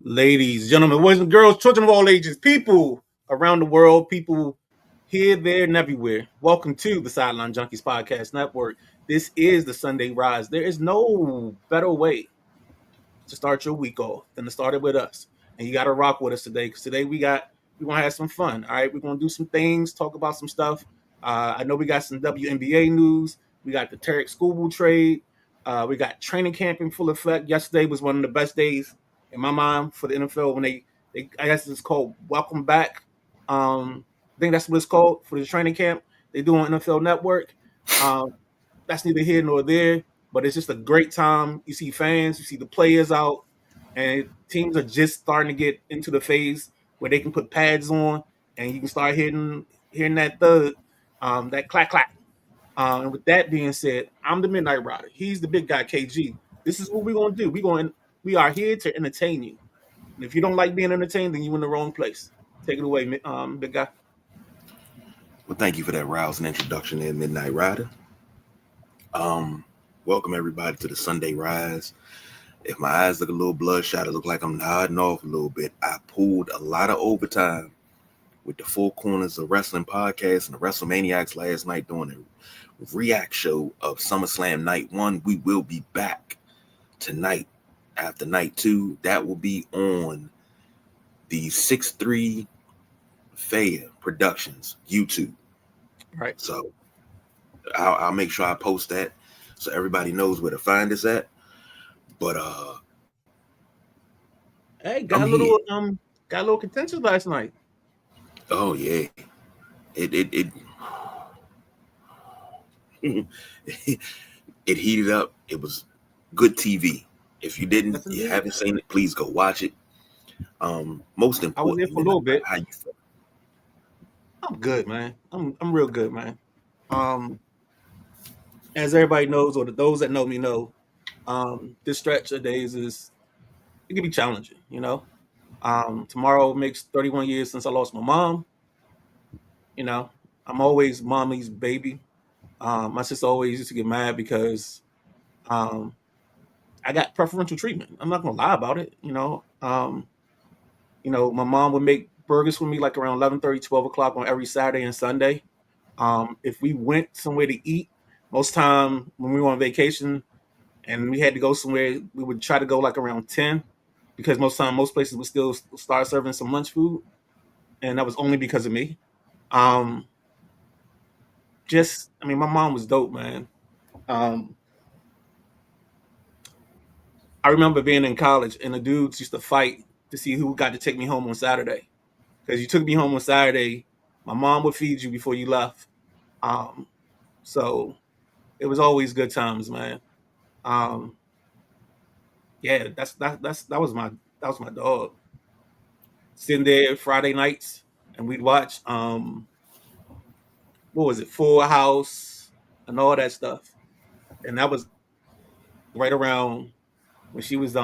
Ladies, gentlemen, boys and girls, children of all ages, people around the world, people here, there, and everywhere. Welcome to the Sideline Junkies Podcast Network. This is the Sunday Rise. There is no better way to start your week off than to start it with us. And you got to rock with us today because today we want to have some fun. All right, we're gonna do some things, talk about some stuff. I know we got some WNBA news. We got the Tarek Schoolboy trade. We got training camp in full effect. Yesterday was one of the best days in my mind for the NFL when they I guess it's called Welcome Back. I think that's what it's called for the training camp they do on NFL Network. Um, that's neither here nor there, but it's just a great time. You see fans, you see the players out, and teams are just starting to get into the phase where they can put pads on and you can start hearing that thud, that clack clack. And with that being said, I'm the Midnight Rider. He's the big guy, KG. This is what we're gonna do. We are here to entertain you. And if you don't like being entertained, then you're in the wrong place. Take it away, big guy. Well, thank you for that rousing introduction there, Midnight Rider. Welcome everybody to the Sunday Rise. If my eyes look a little bloodshot, it look like I'm nodding off a little bit. I pulled a lot of overtime with the Four Corners of Wrestling podcast and the WrestleManiacs last night doing a react show of SummerSlam Night 1. We will be back tonight after Night 2. That will be on the 6-3 Fair Productions YouTube. Right. So I'll make sure I post that so everybody knows where to find us at. But hey, got a little contentious last night. Oh yeah, it it heated up. It was good TV. If you haven't seen it, please go watch it. Most important, I was there for a little bit. How you feel? I'm good, man. I'm real good, man. As everybody knows, or those that know me know, this stretch of days it can be challenging, you know. Tomorrow makes 31 years since I lost my mom. You know, I'm always mommy's baby. My sister always used to get mad because I got preferential treatment. I'm not gonna lie about it, you know. My mom would make burgers for me like around 11:30, 12 o'clock on every Saturday and Sunday. If we went somewhere to eat, most time when we were on vacation and we had to go somewhere, we would try to go like around 10 because most places would still start serving some lunch food. And that was only because of me. My mom was dope, man. I remember being in college and the dudes used to fight to see who got to take me home on Saturday. Because you took me home on Saturday, my mom would feed you before you left. So it was always good times, man. Yeah, that was my dog. Sitting there Friday nights and we'd watch what was it, Full House and all that stuff. And that was right around when she was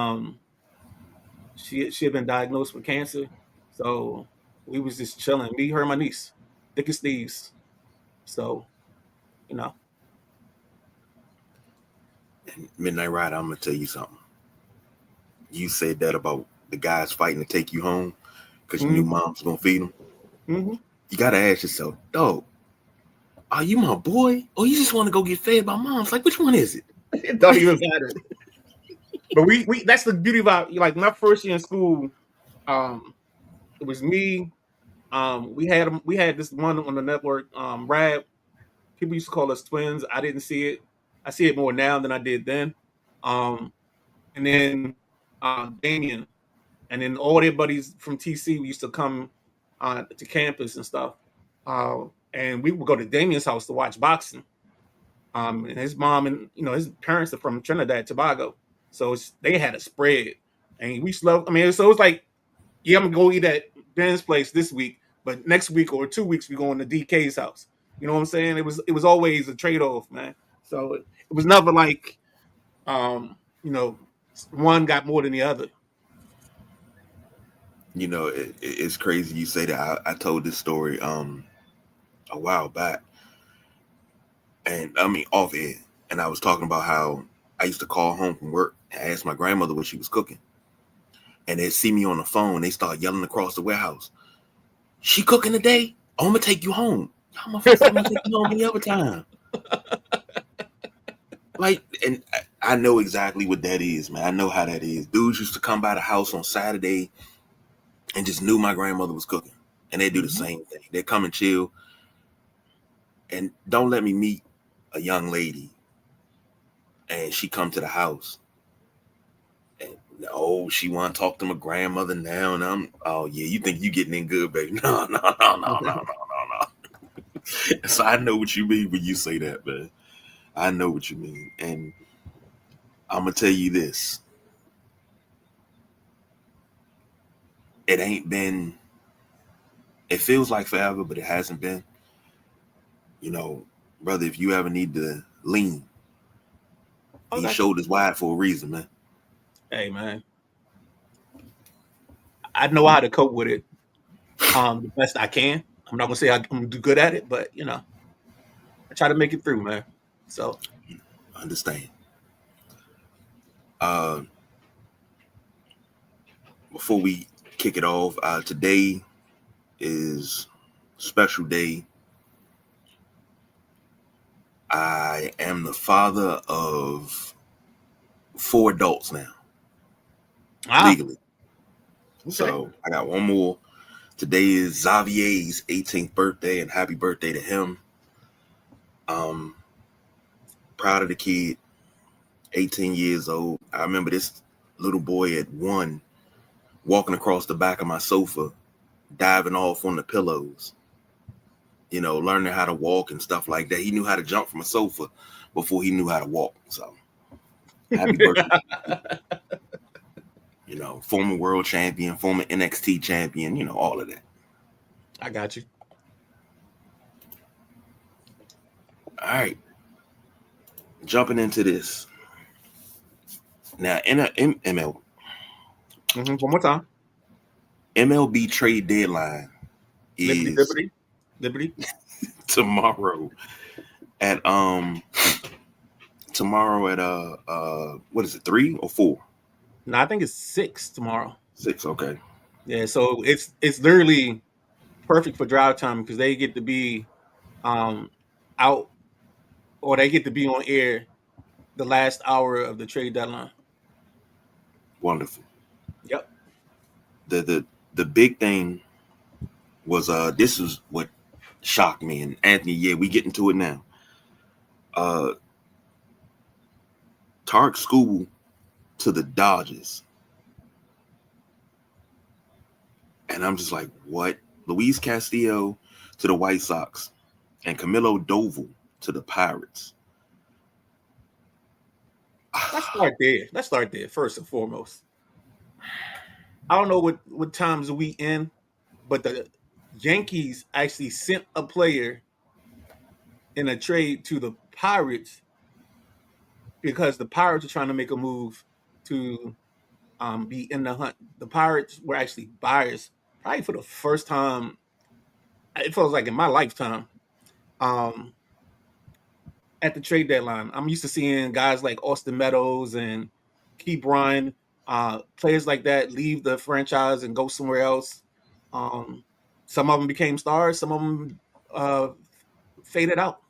she had been diagnosed with cancer. So we was just chilling. Me, her, and my niece. Thick as thieves. So, you know. Midnight Rider, I'm gonna tell you something. You said that about the guys fighting to take you home because you knew mom's gonna feed them. Mm-hmm. You gotta ask yourself, dog, are you my boy, or you just want to go get fed by mom's? Like, which one is it? It don't even matter. But we that's the beauty about like my first year in school. It was me. We had this one on the network. Rab. People used to call us twins. I didn't see it. I see it more now than I did then. And then Damien, and then all their buddies from TC used to come to campus and stuff. And we would go to Damien's house to watch boxing. And his mom and his parents are from Trinidad, Tobago, so they had a spread, and we love. So it was like, yeah, I'm gonna go eat at Ben's place this week, but next week or 2 weeks we going to DK's house. You know what I'm saying? It was always a trade off, man. So it was never like, one got more than the other. It's crazy you say that. I told this story a while back, and off air, and I was talking about how I used to call home from work and ask my grandmother what she was cooking, and they see me on the phone. They start yelling across the warehouse. She cooking today? I'm gonna take you home. Y'all motherfuckers, I'm gonna take you home any other time. Like, and I know exactly what that is, man. I know how that is. Dudes used to come by the house on Saturday and just knew my grandmother was cooking. And they do the same thing. They come and chill. And don't let me meet a young lady and she come to the house. And she want to talk to my grandmother now. And I'm, oh yeah, you think you getting in good, baby. No. So I know what you mean when you say that, man. I know what you mean. And I'm going to tell you this. It ain't been, it feels like forever, but it hasn't been. You know, brother, if you ever need to lean, these shoulders wide for a reason, man. Hey, man. I know how to cope with it the best I can. I'm not going to say I'm good at it, but, you know, I try to make it through, man. So. Understand. Before we kick it off, today is a special day. I am the father of 4 adults now, legally. Okay. So I got one more. Today is Xavier's 18th birthday, and happy birthday to him. Proud of the kid, 18 years old. I remember this little boy at 1 walking across the back of my sofa, diving off on the pillows, you know, learning how to walk and stuff like that. He knew how to jump from a sofa before he knew how to walk. So happy birthday. You know, former world champion, former NXT champion, you know, all of that. I got you. All right. Jumping into this. Now, MLB. One more time. MLB trade deadline is Liberty. tomorrow at what is it, 3 or 4? No, I think it's 6 tomorrow. 6, okay. Yeah, so it's literally perfect for drive time because they get to be out, or they get to be on air the last hour of the trade deadline. Wonderful. Yep. The big thing was this is what shocked me, and Anthony, yeah, we get into it now. Tarik Skubal to the Dodgers. And I'm just like, what? Luis Castillo to the White Sox and Camilo Doval to the Pirates. Let's start there first and foremost. I don't know what times we in, but the Yankees actually sent a player in a trade to the Pirates because the Pirates are trying to make a move to be in the hunt. The Pirates were actually buyers, probably for the first time. It feels like in my lifetime. At the trade deadline, I'm used to seeing guys like Austin Meadows and Keith Bryant, players like that leave the franchise and go somewhere else. Some of them became stars, some of them faded out.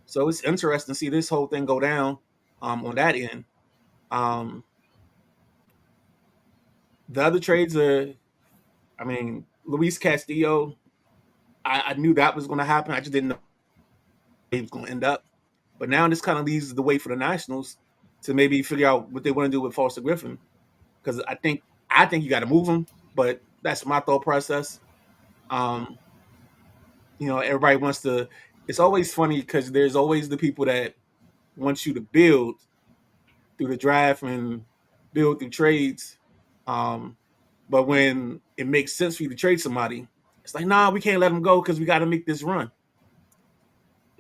So it's interesting to see this whole thing go down on that end. The other trades are, I mean, Luis Castillo, I knew that was going to happen. I just didn't know he was going to end up. But now this kind of leaves the way for the Nationals to maybe figure out what they want to do with Foster Griffin. Because I think you got to move him, but that's my thought process. You know, everybody wants to. It's always funny because there's always the people that want you to build through the draft and build through trades. But when it makes sense for you to trade somebody, it's like, nah, we can't let them go because we got to make this run.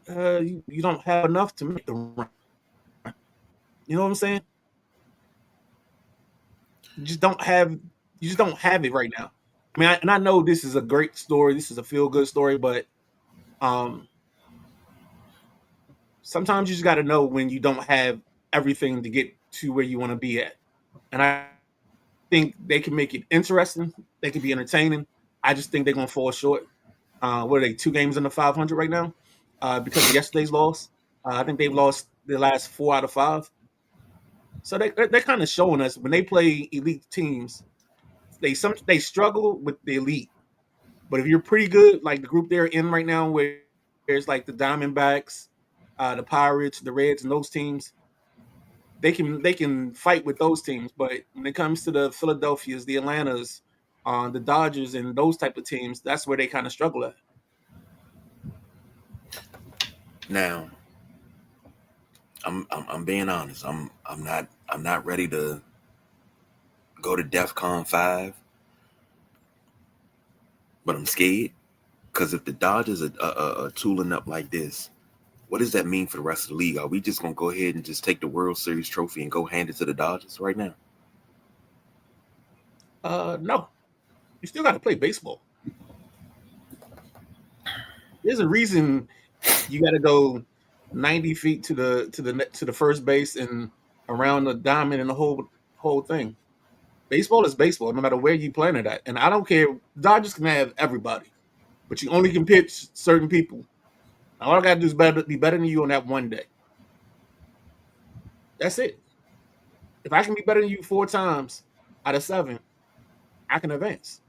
You don't have enough to make the run. You know what I'm saying? You just don't have it right now. I mean, I know this is a great story. This is a feel-good story, but sometimes you just got to know when you don't have everything to get to where you want to be at. And I think they can make it interesting. They can be entertaining. I just think they're gonna fall short. What are they? 2 games under 500 right now, because of yesterday's loss. I think they've lost their last 4 out of 5. So they're kind of showing us when they play elite teams, they struggle with the elite. But if you're pretty good, like the group they're in right now, where there's like the Diamondbacks, the Pirates, the Reds, and those teams, they can fight with those teams. But when it comes to the Philadelphias, the Atlantas, the Dodgers, and those type of teams, that's where they kind of struggle at. Now, I'm being honest. I'm not ready to go to DEFCON 5, but I'm scared because if the Dodgers are tooling up like this, what does that mean for the rest of the league? Are we just gonna go ahead and just take the World Series trophy and go hand it to the Dodgers right now? No, you still got to play baseball. There's a reason you got to go 90 feet to the first base and around the diamond and the whole thing. Baseball is baseball, no matter where you playing it at. And I don't care. Dodgers can have everybody, but you only can pitch certain people. All I gotta do is be better than you on that one day. That's it. If I can be better than you 4 times out of 7, I can advance.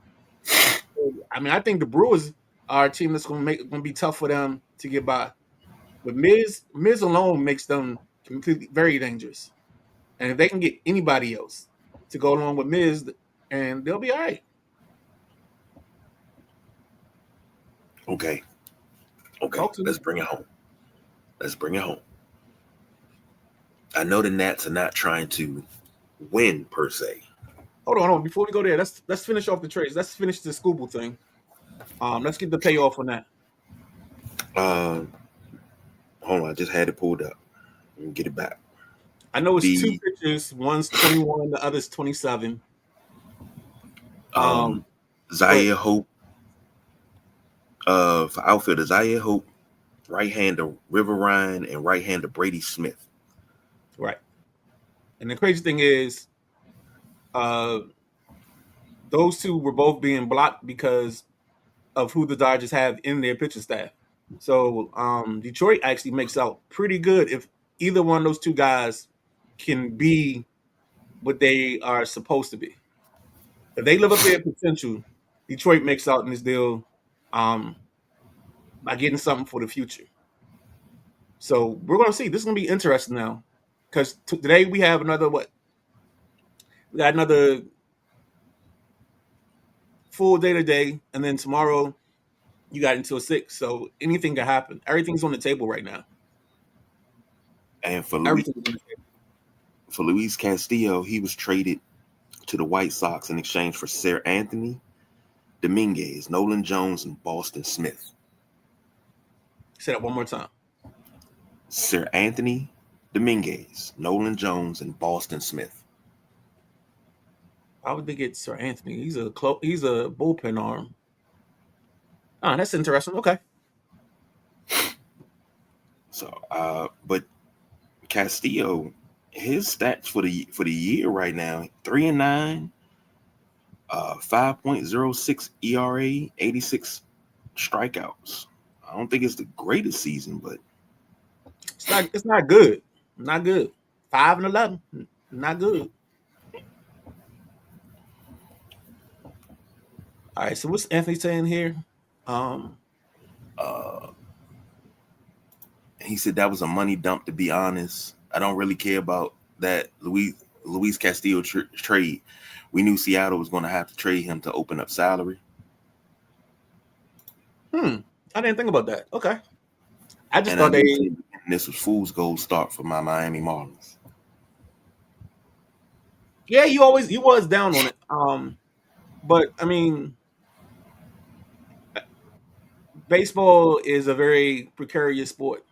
I mean, I think the Brewers are a team that's gonna be tough for them to get by. But Miz alone makes them completely very dangerous. And if they can get anybody else to go along with Miz, and they'll be all right. Okay, Talk to me. let's bring it home. Let's bring it home. I know the Nats are not trying to win per se. Hold on. Before we go there, let's finish off the trades. Let's finish the Scooble thing. Let's get the payoff on that. Uh, Hold on, I just had it pulled up. Let me get it back. I know it's The 2 pitchers. One's 21, the other's 27. But Zaire Hope, for outfielder Zaire Hope, right-hander River Ryan, and right-hander Brady Smith. right. And the crazy thing is, uh, those two were both being blocked because of who the Dodgers have in their pitching staff. So Detroit actually makes out pretty good if either one of those two guys can be what they are supposed to be. If they live up their potential, Detroit makes out in this deal um, by getting something for the future. So we're going to see. This is going to be interesting now because today we have another what? We got another full day today, and then tomorrow you got until 6. So anything can happen. Everything's on the table right now. And Everything's on the table. for Luis Castillo, he was traded to the White Sox in exchange for Sir Anthony Dominguez, Nolan Jones, and Boston Smith. Say that one more time. Sir Anthony Dominguez, Nolan Jones, and Boston Smith. Why would they get Sir Anthony? He's a bullpen arm. Oh, that's interesting. Okay. So, but Castillo, his stats for the year right now: 3-9, 5.06 ERA, 86 strikeouts. I don't think it's the greatest season, but It's not good. Not good. 5-11. Not good. All right. So what's Anthony saying here? uh, he said that was a money dump. To be honest, I don't really care about that Luis Castillo trade. We knew Seattle was going to have to trade him to open up salary. I didn't think about that. Okay. I just And thought this was fool's gold start for my Miami Marlins. Yeah, he was down on it. But I mean, baseball is a very precarious sport.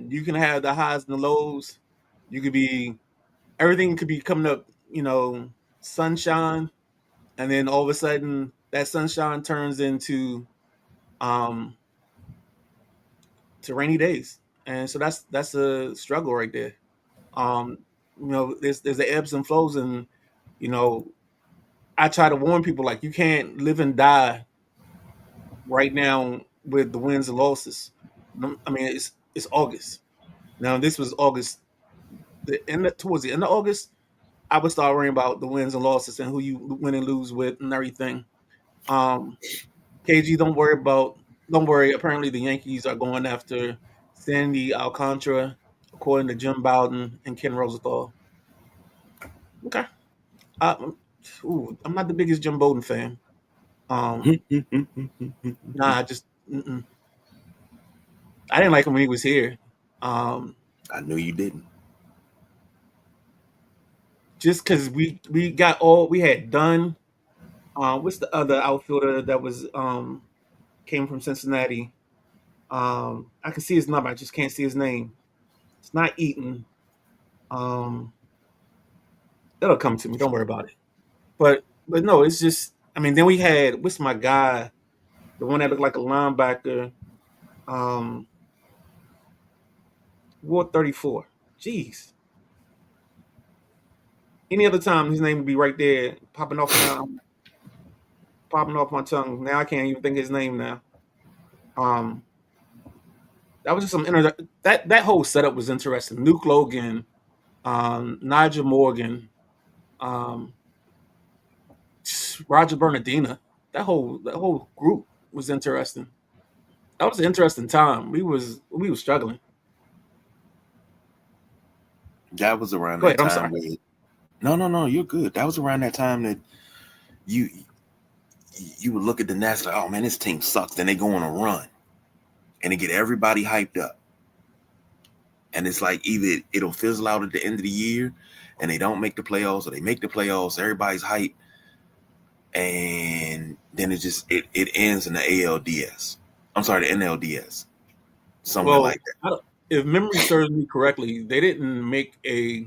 You can have the highs and the lows. You could be everything could be coming up, sunshine, and then all of a sudden that sunshine turns into um to rainy days. And so that's a struggle right there. Um, there's the ebbs and flows, and You know, I try to warn people like you can't live and die right now with the wins and losses. I mean, it's August now. This was August, towards the end of August. I would start worrying about the wins and losses and who you win and lose with and everything. Um, KG, don't worry. Apparently, the Yankees are going after Sandy Alcantara, according to Jim Bowden and Ken Rosenthal. Okay. Uh, I'm not the biggest Jim Bowden fan. Nah, I just I didn't like him when he was here. Um, I knew you didn't. just because we got all we had done. What's the other outfielder that was came from Cincinnati? I can see his number. I just can't see his name. It's not Eaton. Um, it'll come to me. Don't worry about it. But no, it's just. I mean, then we had what's my guy, the one that looked like a linebacker. Um, Ward 34. Jeez. Any other time, his name would be right there, popping off my tongue. Now I can't even think his name now. Um, that was just that whole setup was interesting. Nuke Logan, Nigel Morgan, um, Roger Bernardina. That whole group was interesting. That was an interesting time. We was struggling. That was around Go that ahead. I'm time sorry. where no, you're good. That was around that time that you you would look at the Nats like, oh man, this team sucks. Then they go on a run and they get everybody hyped up. And it's like either it'll fizzle out at the end of the year and they don't make the playoffs, or they make the playoffs, everybody's hyped, and then it ends in the ALDS. I'm sorry, the NLDS. Somewhere Well, like that. if memory serves me correctly, they didn't make a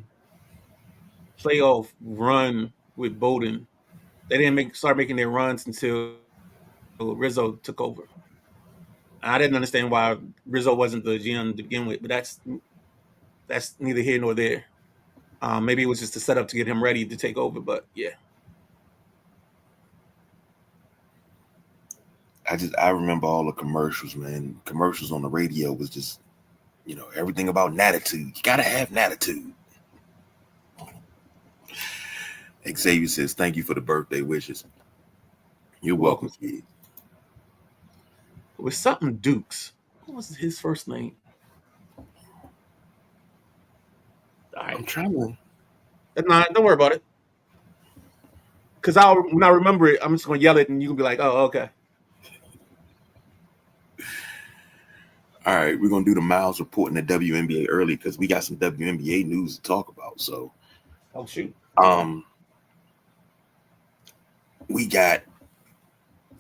playoff run with Bowden. They didn't start making their runs until Rizzo took over. I didn't understand why Rizzo wasn't the GM to begin with, but that's neither here nor there. Maybe it was just a setup to get him ready to take over, but yeah. I remember all the commercials, man. Commercials on the radio was just, everything about natitude. You gotta have natitude. Xavier says, thank you for the birthday wishes. You're welcome, kid. It was something Dukes. What was his first name? All right. I'm trying to. Nah, don't worry about it. Because when I remember it, I'm just going to yell it and you can be like, oh, okay. All right, we're going to do the Miles report in the WNBA early because we got some WNBA news to talk about. So, oh, shoot. We got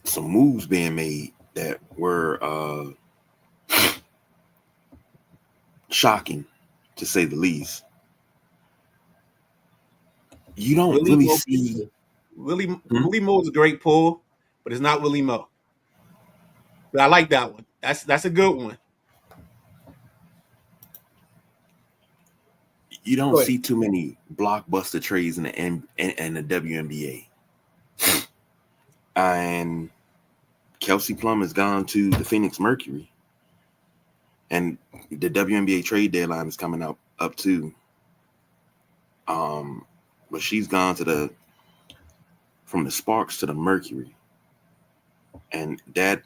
some moves being made that were shocking, to say the least. You don't really see Willie Mo is a great pull, but it's not Willie Mo. But I like that one. That's a good one. You don't see too many blockbuster trades in the WNBA. And Kelsey Plum has gone to the Phoenix Mercury. And the WNBA trade deadline is coming up too. But she's gone from the Sparks to the Mercury. And that,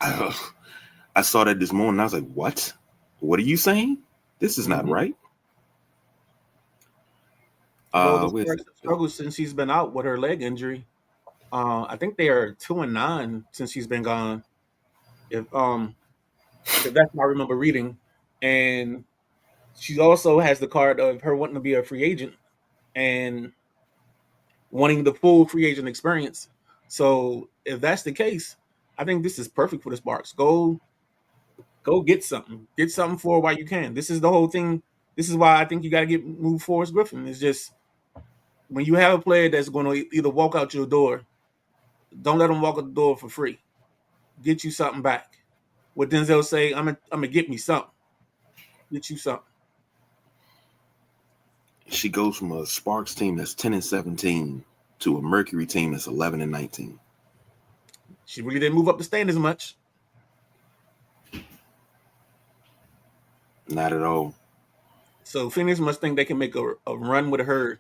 I saw that this morning. I was like, what? What are you saying? This is not right. Well, the Sparks have struggled since she's been out with her leg injury. I think they are 2-9 since she's been gone. If that's what I remember reading. And she also has the card of her wanting to be a free agent and wanting the full free agent experience. So if that's the case, I think this is perfect for the Sparks. Go get something. Get something for while you can. This is the whole thing. This is why I think you got to move Forrest Griffin. It's just when you have a player that's going to either walk out your door, don't let them walk out the door for free. Get you something back. What Denzel say, I'm gonna get me something. Get you something. She goes from a Sparks team that's 10-17 to a Mercury team that's 11-19. She really didn't move up the standings much. Not at all. So Phoenix must think they can make a run with her,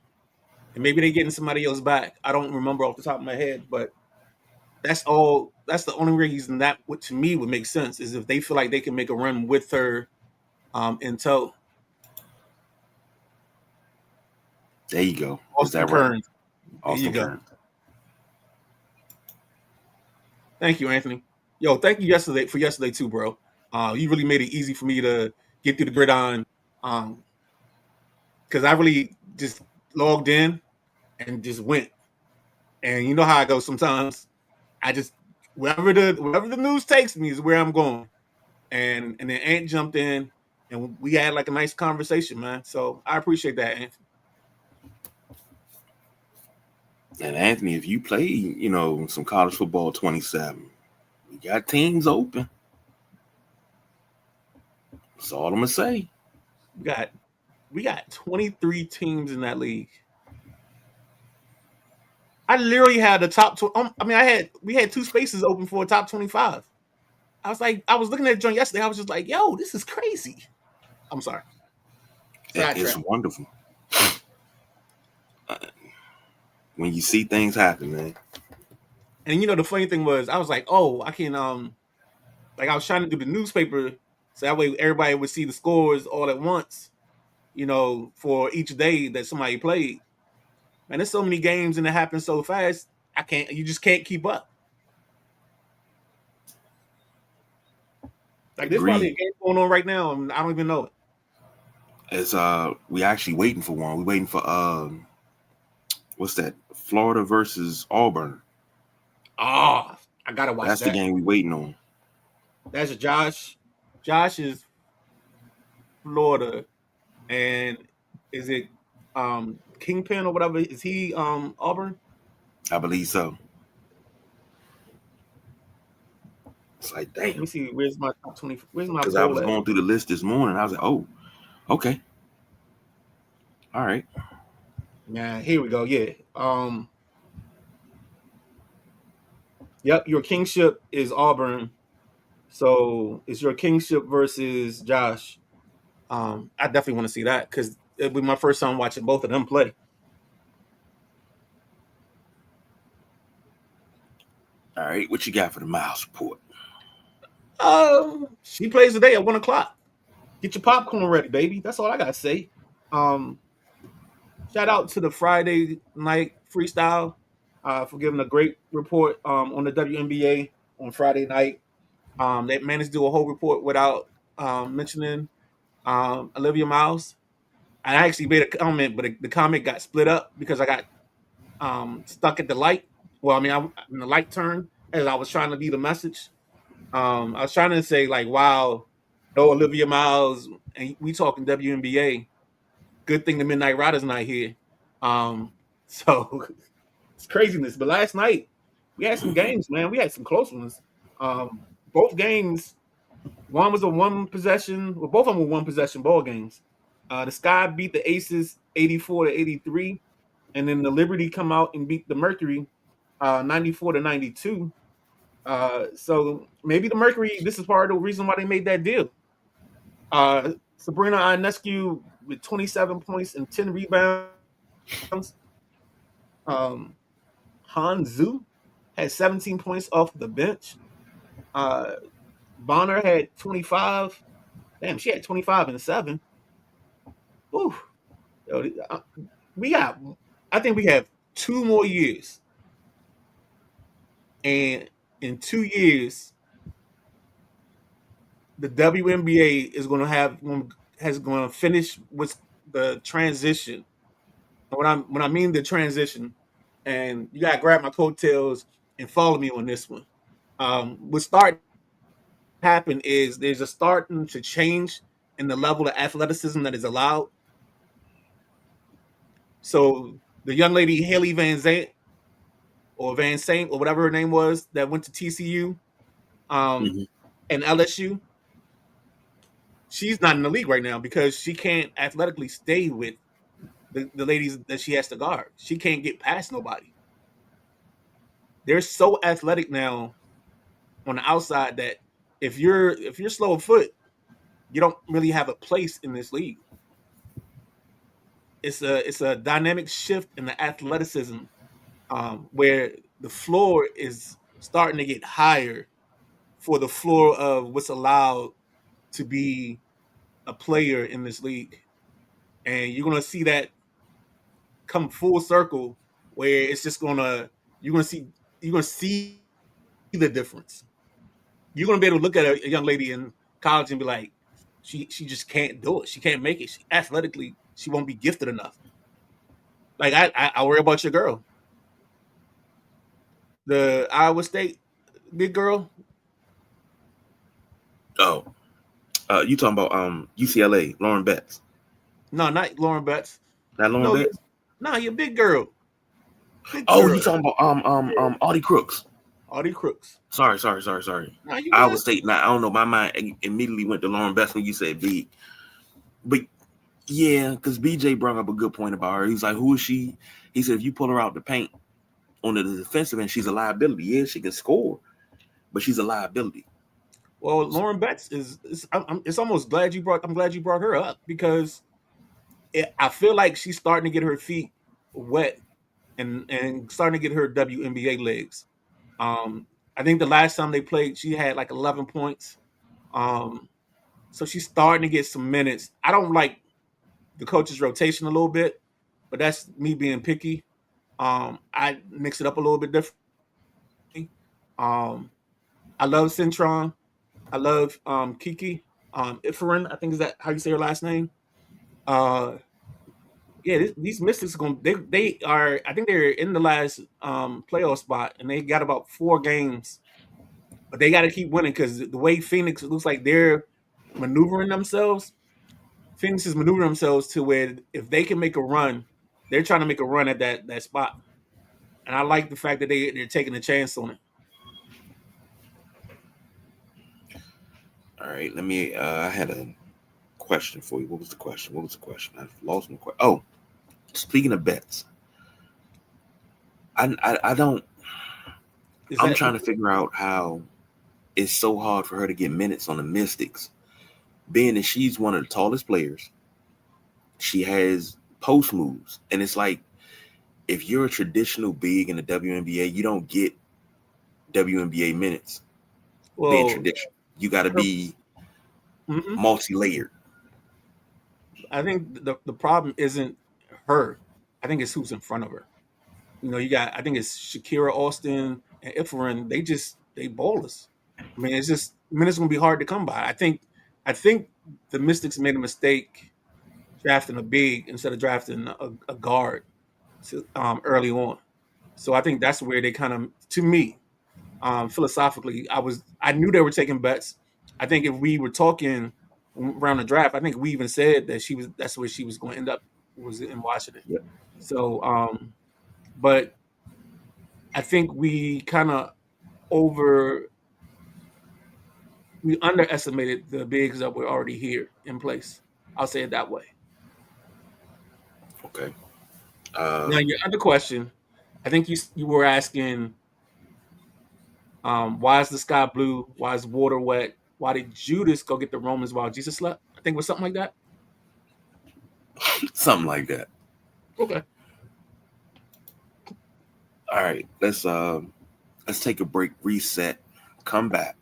and maybe they're getting somebody else back. I don't remember off the top of my head, but that's all. That's the only reason that would, to me, would make sense is if they feel like they can make a run with her in tow. There you go. Is Austin that right? Kearns. There Austin you go. Kearns. Thank you, Anthony. Yo, thank you for yesterday too, bro. You really made it easy for me to get through the gridiron. Because I really just logged in and just went. And you know how I go sometimes. I just wherever the news takes me is where I'm going. And then Ant jumped in and we had like a nice conversation, man. So I appreciate that, Ant. And Anthony, if you play, some college football 27, we got teams open. That's all I'm gonna say. We got 23 teams in that league. I literally had the top. We had 2 spaces open for a top 25. I was looking at the joint yesterday. I was just like, yo, this is crazy. I'm sorry. It's wonderful. When you see things happen, man. And the funny thing was, I was like, oh, I can I was trying to do the newspaper so that way everybody would see the scores all at once, for each day that somebody played. Man, there's so many games and it happens so fast. You just can't keep up. Like there's probably a game going on right now and I don't even know it. As we actually waiting for one. We're waiting for what's that? Florida versus Auburn. Oh, I gotta watch That's the game we waiting on. That's Josh. Josh is Florida, and is it Kingpin or whatever? Is he Auburn? I believe so. It's like, damn. Let me see. Where's my top 20? Where's my? Because I was going through the list this morning. I was like, oh, okay, all right. Yeah, here we go. Yeah. Yep, your kingship is Auburn. So it's your kingship versus Josh. I definitely want to see that because it'll be my first time watching both of them play. All right, what you got for the Miles report? She plays today at 1:00. Get your popcorn ready, baby. That's all I gotta say. Shout out to the Friday night freestyle for giving a great report on the WNBA on Friday night. They managed to do a whole report without mentioning Olivia Miles. I actually made a comment, but the comment got split up because I got stuck at the light. Well, I mean, the light turned as I was trying to leave a message. I was trying to say like, wow, no Olivia Miles, and we talking WNBA. Good thing the Midnight Riders not here. So it's craziness. But last night we had some games, man. We had some close ones. Both games, one was a one possession. Well, both of them were one possession ball games. The Sky beat the Aces 84-83, and then the Liberty come out and beat the Mercury 94-92. So maybe the Mercury. This is part of the reason why they made that deal. Sabrina Ionescu with 27 points and 10 rebounds. Han Zhu had 17 points off the bench. Bonner had 25. Damn, she had 25 and 7. Woo. I think we have 2 more years. And in 2 years, the WNBA is going to finish with the transition. When I mean the transition, and you gotta grab my coattails and follow me on this one. What's starting to happen is there's a starting to change in the level of athleticism that is allowed. So the young lady Haley Van Zant or Van Saint or whatever her name was that went to TCU and LSU, she's not in the league right now because she can't athletically stay with the ladies that she has to guard. She can't get past nobody. They're so athletic now on the outside that if you're slow of foot, you don't really have a place in this league. It's a dynamic shift in the athleticism, where the floor is starting to get higher for the floor of what's allowed to be a player in this league. And you're going to see that come full circle, where it's just you're going to see the difference. You're going to be able to look at a young lady in college and be like, she just can't do it. She can't make it. Athletically, she won't be gifted enough. Like I worry about your girl, the Iowa State big girl. Oh, you talking about UCLA, Lauren Betts? No, not Lauren Betts. Not Lauren Betts? No, you're big girl. You talking about Audie Crooks? Audie Crooks. Sorry. No, Iowa State. Now I don't know. My mind immediately went to Lauren Betts when you said big. But yeah, because BJ brought up a good point about her. He was like, "Who is she?" He said, "If you pull her out the paint on the defensive end, she's a liability. Yeah, she can score, but she's a liability." Well, Lauren Betts it's almost I'm glad you brought her up, because I feel like she's starting to get her feet wet and starting to get her WNBA legs. I think the last time they played, she had like 11 points. So she's starting to get some minutes. I don't like the coach's rotation a little bit, but that's me being picky. I mix it up a little bit differently. I love Cintron. I love Kiki Iferin. I think is that how you say her last name? These Mystics are they are. I think they're in the last playoff spot, and they got about 4 games, but they got to keep winning, because the way Phoenix, it looks like they're maneuvering themselves. Phoenix is maneuvering themselves to where if they can make a run, they're trying to make a run at that spot, and I like the fact that they're taking a chance on it. All right, let me. I had a question for you. What was the question? I've lost my question. Oh, speaking of bets, I don't. I'm trying to figure out how it's so hard for her to get minutes on the Mystics, being that she's one of the tallest players. She has post moves, and it's like if you're a traditional big in the WNBA, you don't get WNBA minutes. Well, being traditional. You got to be multi-layered. I think the problem isn't her. I think it's who's in front of her. You know, I think it's Shakira Austin and Iferin. They ballers. I mean, it's just minutes going to be hard to come by. I think the Mystics made a mistake drafting a big instead of drafting a guard early on. So I think that's where they kind of, to me, philosophically, I knew they were taking bets. I think if we were talking around the draft, I think we even said that that's where she was going to end up, was in Washington. Yep. So, but I think we kind of we underestimated the bigs that were already here in place. I'll say it that way. Okay. Now your other question, I think you were asking, why is the sky blue? Why is water wet? Why did Judas go get the Romans while Jesus slept? I think it was something like that. Something like that. Okay. All right. Let's take a break, reset, come back.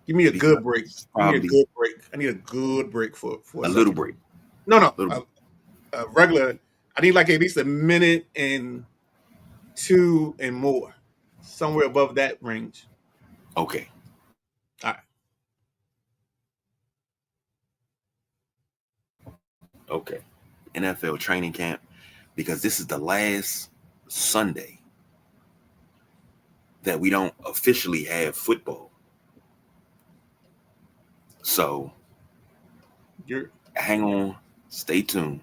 Give me a good break. I need a good break for a little break. No. Regular. I need like at least a minute and 2 and more. Somewhere above that range. Okay. All right. Okay. NFL training camp, because this is the last Sunday that we don't officially have football. So hang on, stay tuned.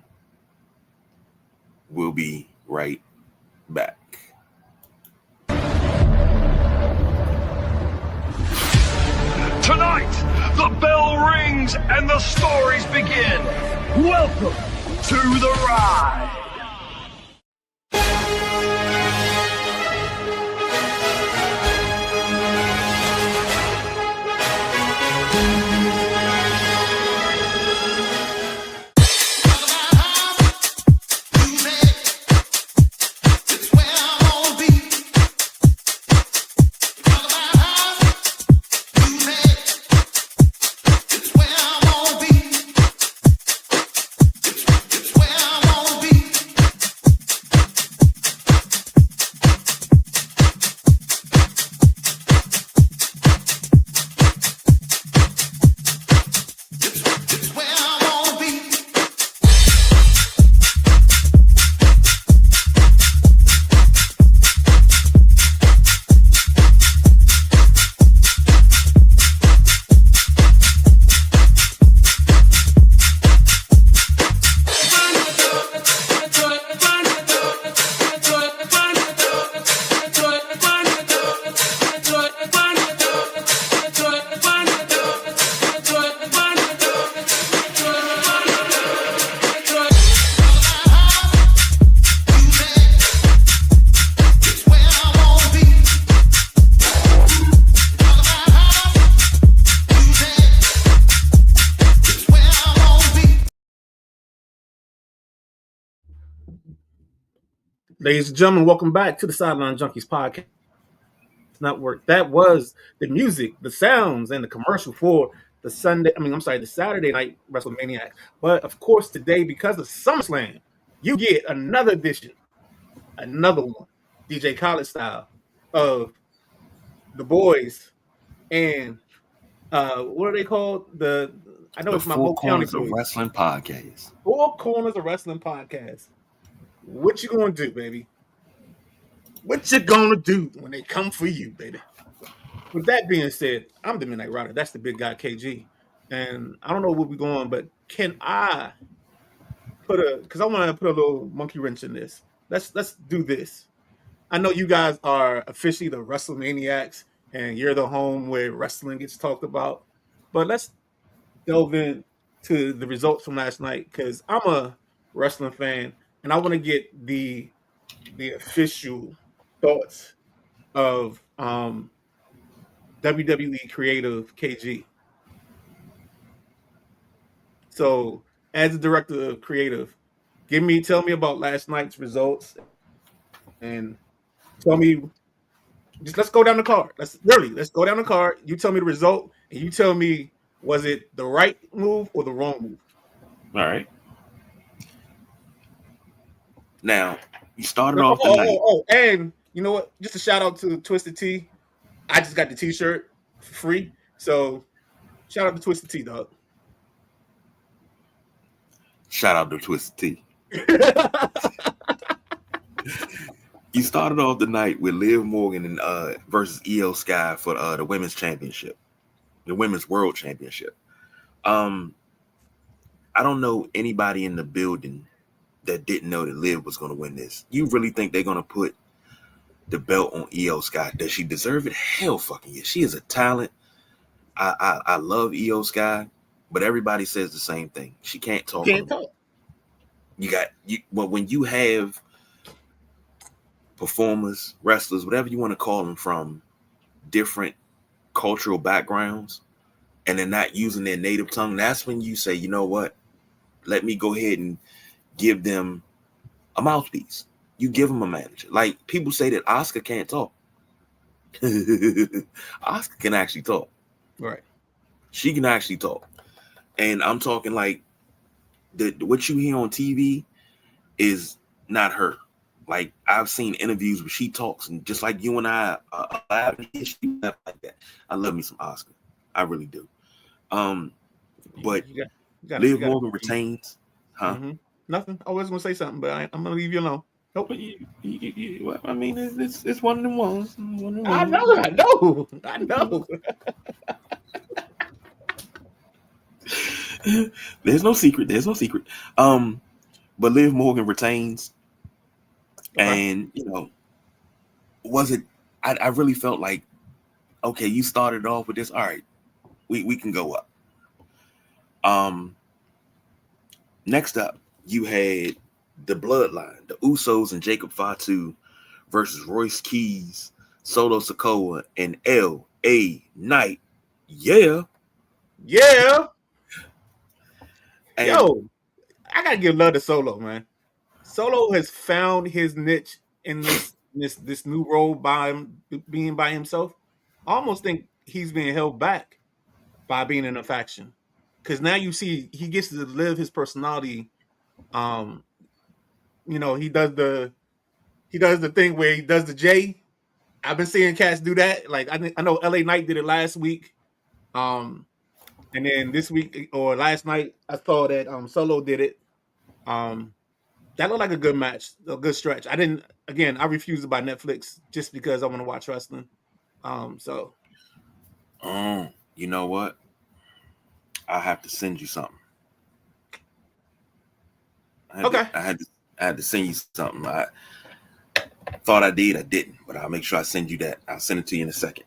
We'll be right back. Tonight, the bell rings and the stories begin. Welcome to the ride. Ladies and gentlemen, welcome back to the Sideline Junkies Podcast Network. That was the music, the sounds, and the commercial for the the Saturday night WrestleMania. But of course, today, because of SummerSlam, you get another edition, another one, DJ Khaled style, of the boys and what are they called? I know The it's my Four Polk County Corners of boys. Wrestling Podcast. Four Corners of Wrestling Podcast. What you gonna do, baby? What you gonna do when they come for you, baby? With that being said, I'm the Midnight Rider. That's the big guy, KG. And I don't know where we're going, but can I because I want to put a little monkey wrench in this. Let's do this. I know you guys are officially the WrestleManiacs, and you're the home where wrestling gets talked about. But let's delve into the results from last night because I'm a wrestling fan, and I want to get the official thoughts of WWE creative KG. So, as the director of creative, tell me about last night's results, and tell me. Just let's go down the card. Let's go down the card. You tell me the result, and you tell me was it the right move or the wrong move. All right. Now you started off the night. And you know what? Just a shout out to Twisted Tea. I just got the T-shirt for free, so shout out to Twisted Tea, dog. Shout out to Twisted Tea. You started off the night with Liv Morgan and versus Io Sky for the women's championship, the women's world championship. I don't know anybody in the building that didn't know that Liv was going to win this. You really think they're going to put the belt on Io Sky? Does she deserve it? Hell fucking yeah. She is a talent. I love Io Sky, but everybody says the same thing. She can't talk. When you have performers, wrestlers, whatever you want to call them, from different cultural backgrounds, and they're not using their native tongue, that's when you say, you know what? Let me go ahead and give them a mouthpiece. You give them a manager. Like people say that Asuka can't talk. Asuka can actually talk. Right. She can actually talk. And I'm talking like what you hear on TV is not her. Like I've seen interviews where she talks, and just like you and I, she left like that. I love me some Asuka. I really do. But Liv Morgan retains. Huh? Mm-hmm. Nothing. I was gonna say something, but I'm gonna leave you alone. Nope. I mean, it's one of them ones. I know. There's no secret. But Liv Morgan retains. And was it? I really felt like, okay, you started off with this. All right, we can go up. Next up, you had the Bloodline, the Usos and Jacob Fatu versus Royce Keys, Solo Sikoa, and LA Knight. Yeah. And yo, I gotta give love to Solo, man. Solo has found his niche in this new role being by himself. I almost think he's being held back by being in a faction, because now you see he gets to live his personality. He does the thing where he does the J. I've been seeing cats do that. Like I know LA Knight did it last week, and then this week or last night I saw that Solo did it. That looked like a good match, a good stretch. I refused to buy Netflix just because I want to watch wrestling. You know what? I have to send you something. I had to send you something. I thought I did. I didn't, but I'll make sure I send you that. I'll send it to you in a second.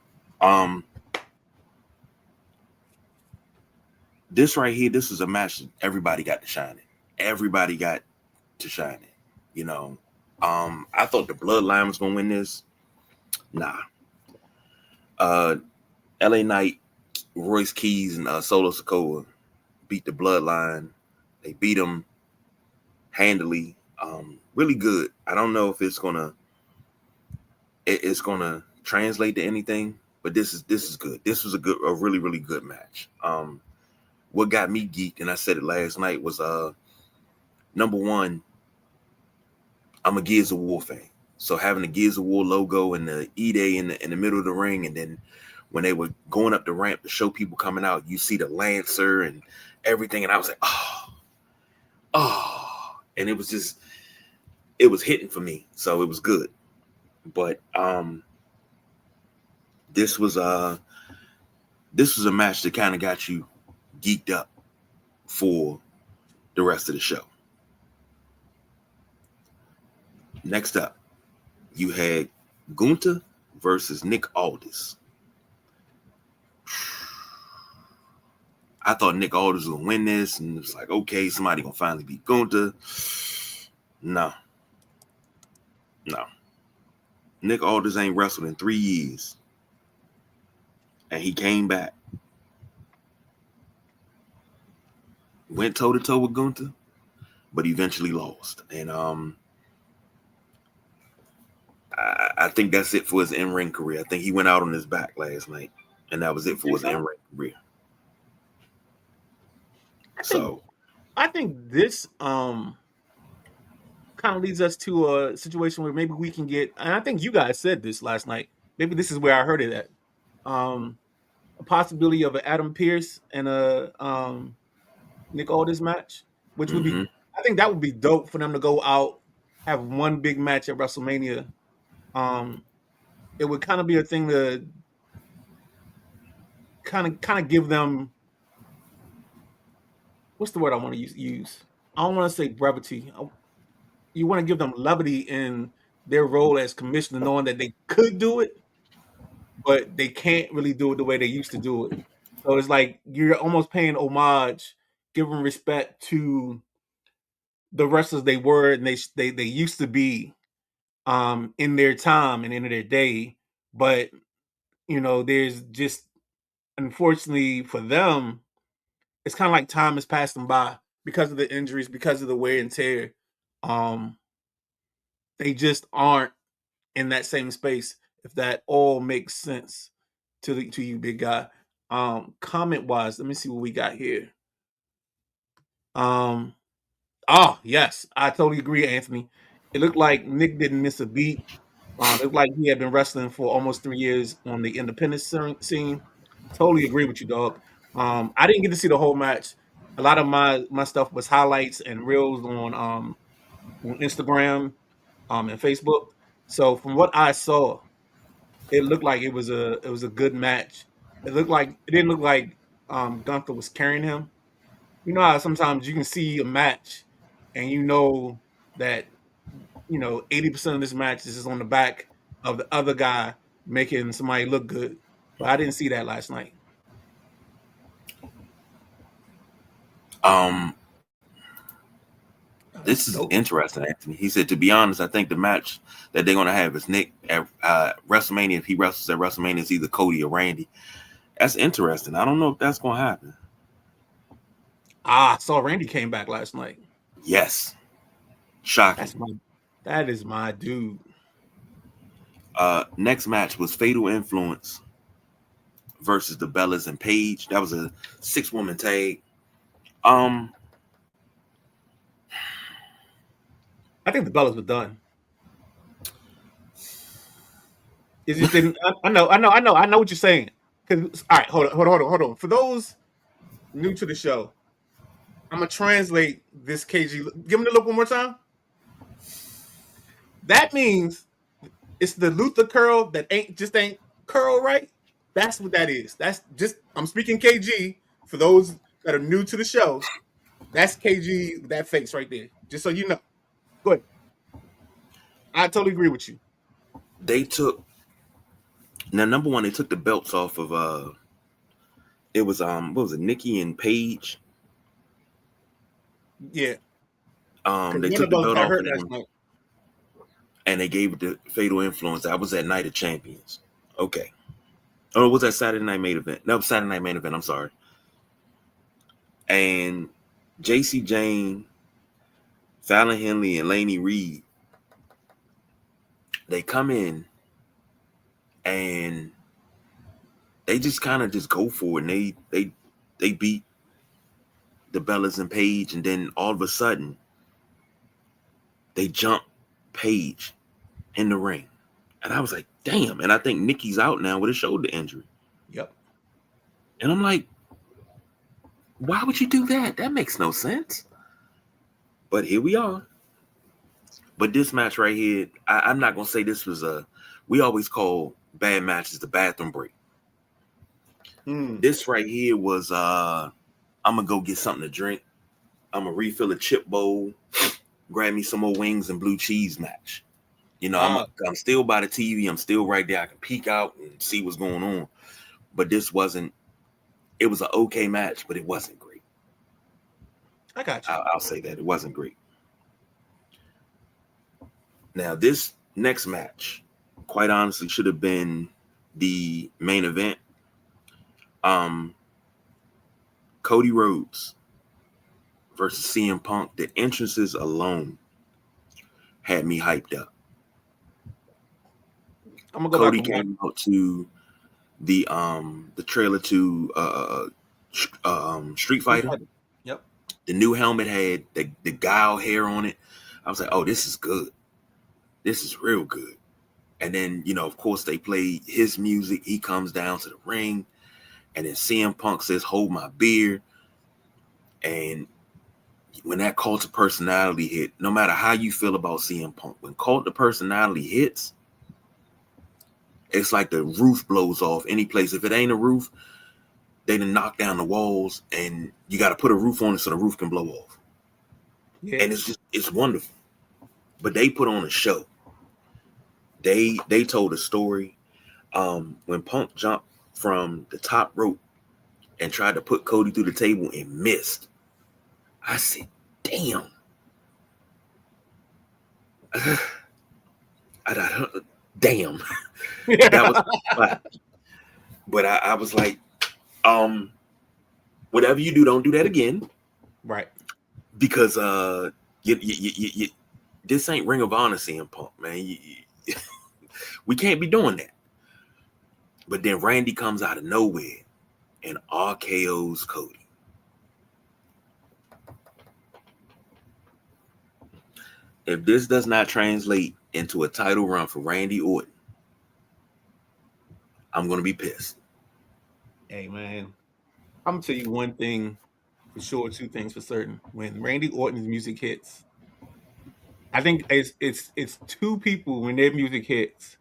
This right here, this is a match that everybody got to shine in. Everybody got to shine in. I thought the Bloodline was gonna win this. Nah. LA Knight, Royce Keys, and Solo Sikoa beat the Bloodline. They beat them handily. really good. I don't know if it's gonna translate to anything, but this is good. This was a really really good match. What got me geeked, and I said it last night, was number one, I'm a Gears of War fan. So having the Gears of War logo and the E-Day in the middle of the ring, and then when they were going up the ramp to show people coming out, you see the Lancer and everything, and I was like, and it was hitting for me, so it was good. But this was a match that kind of got you geeked up for the rest of the show. Next up, you had Gunther versus Nick Aldis. I thought Nick Aldis was gonna win this, and it's like, okay, somebody gonna finally beat Gunther. No. Nick Aldis ain't wrestled in 3 years, and he came back, went toe to toe with Gunther, but eventually lost. And I think that's it for his in-ring career. I think he went out on his back last night, and that was it for his in-ring career. I think this kind of leads us to a situation where maybe we can get, and I think you guys said this last night, maybe this is where I heard it at, a possibility of an Adam Pearce and a Nick Aldis match, which would be, I think that would be dope for them to go out, have one big match at WrestleMania. It would kind of be a thing to kind of give them, what's the word I want to use? I don't want to say brevity. You want to give them levity in their role as commissioner, knowing that they could do it, but they can't really do it the way they used to do it. So it's like you're almost paying homage, giving respect to the wrestlers they were and they used to be in their time and in their day. But there's just, unfortunately for them, it's kind of like time has passed them by because of the injuries, because of the wear and tear. They just aren't in that same space, if that all makes sense to you, big guy. Comment wise, let me see what we got here. Yes, I totally agree, Anthony. It looked like Nick didn't miss a beat. It looked like he had been wrestling for almost 3 years on the independent scene. Totally agree with you, dog. I didn't get to see the whole match. A lot of my stuff was highlights and reels on Instagram and Facebook. So from what I saw, it looked like it was a good match. It didn't look like Gunther was carrying him. You know how sometimes you can see a match and you know that 80% of this match is just on the back of the other guy making somebody look good. But I didn't see that last night. This is interesting, Anthony. He said, to be honest, I think the match that they're going to have is Nick at WrestleMania. If he wrestles at WrestleMania, it's either Cody or Randy. That's interesting. I don't know if that's going to happen. I saw Randy came back last night. Yes. Shocking. That is my dude. Next match was Fatal Influence versus the Bellas and Paige. That was a 6-woman tag. I think the Bellas were done. It's just I know what you're saying. All right, hold on. For those new to the show, I'm gonna translate this KG. Give me the look one more time. That means it's the Luther curl that ain't curl right. That's what that is. That's just, I'm speaking KG for those that are new to the show. That's KG, that face right there. Just so you know. Go ahead. I totally agree with you. Number one, they took the belts off of it was what was it, Nikki and Paige? Yeah. They took the belt off of them, and they gave it to Fatal Influence. That was at Night of Champions. Okay. Oh, was that Saturday Night Main Event? No, Saturday Night Main Event. I'm sorry. And JC Jane, Fallon Henley, and Laney Reed They come in and they just kind of just go for it. And they beat the Bellas and Paige, and then all of a sudden they jump Paige in the ring. And I was like, damn. And I think Nikki's out now with a shoulder injury. Yep. And I'm like, why would you do that? That makes no sense. But here we are. But this match right here, I'm not going to say this was we always call bad matches the bathroom break. This right here was, I'm going to go get something to drink. I'm going to refill a chip bowl, grab me some more wings and blue cheese match. You know, I'm still by the TV. I'm still right there. I can peek out and see what's going on. But this wasn't, it was an okay match, but it wasn't great. I got you. I'll say that. It wasn't great. Now, this next match, quite honestly, should have been the main event. Cody Rhodes versus CM Punk. The entrances alone had me hyped up. I'm gonna go Cody back came out to the trailer to Street Fighter. Yep. The new helmet had the guile hair on it. I was like, oh, this is good. This is real good. And then, you know, of course, they play his music. He comes down to the ring. And then CM Punk says, hold my beer. And when that cult of personality hit, no matter how you feel about CM Punk, when cult of personality hits, it's like the roof blows off any place. If it ain't a roof, they done knock down the walls, and you got to put a roof on it so the roof can blow off. Yeah. And it's wonderful. But they put on a show. They told a story. When Punk jumped from the top rope and tried to put Cody through the table and missed, I said, damn. Damn. That was but I was like, whatever you do, don't do that again. Right. Because you this ain't Ring of Honor CM Punk, man. We can't be doing that. But then Randy comes out of nowhere and RKO's Cody. If this does not translate into a title run for Randy Orton, I'm going to be pissed. Hey, man. I'm going to tell you one thing for sure, two things for certain. When Randy Orton's music hits, I think it's two people when their music hits.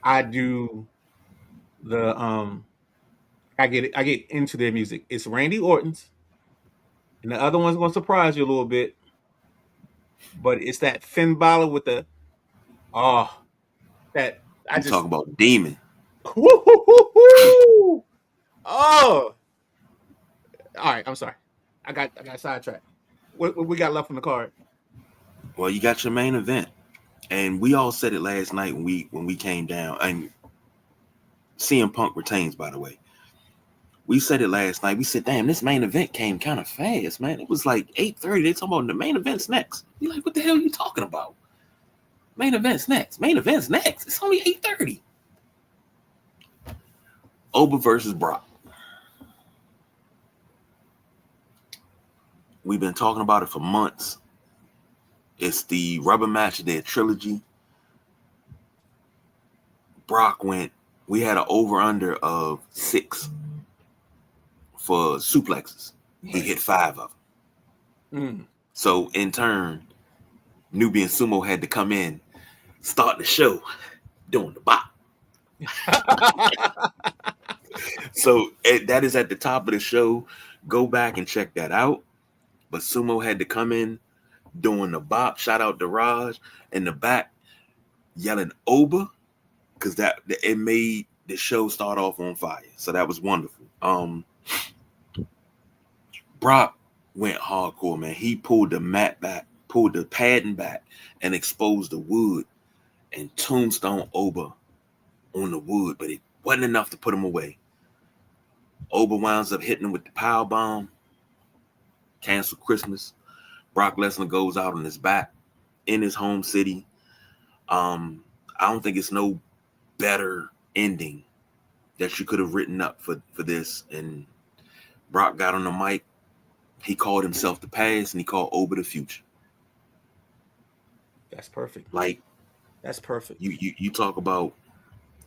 I do the I get into their music. It's Randy Orton's, and the other one's gonna surprise you a little bit. But it's that Finn Balor with the that I just talk about Demon. Oh, all right. I'm sorry. I got sidetracked. What we got left on the card? Well, you got your main event, and we all said it last night when we came down. And CM Punk retains, by the way. We said it last night. We said, damn, this main event came kind of fast, man. It was like 8:30. They talking about the main event's next. You're like, what the hell are you talking about? Main event's next. Main event's next. It's only 8:30. Oba versus Brock. We've been talking about it for months. It's the rubber match of their trilogy. Brock went, we had an over-under of 6 for suplexes. He hit 5 of them. So in turn, Nubian Sumo had to come in, start the show, doing the bop. So that is at the top of the show. Go back and check that out. But Sumo had to come in, doing the bop. Shout out to Raj in the back, yelling Oba, because it made the show start off on fire. So that was wonderful. Brock went hardcore, man. He pulled the mat back, pulled the padding back, and exposed the wood and tombstone Oba on the wood, but it wasn't enough to put him away. Oba winds up hitting him with the power bomb. Cancel Christmas. Brock Lesnar goes out on his back in his home city. I I don't think it's no better ending that you could have written up for this. And Brock got on the mic. He called himself the past, and he called Oba the future. That's perfect. Like, that's perfect. You talk about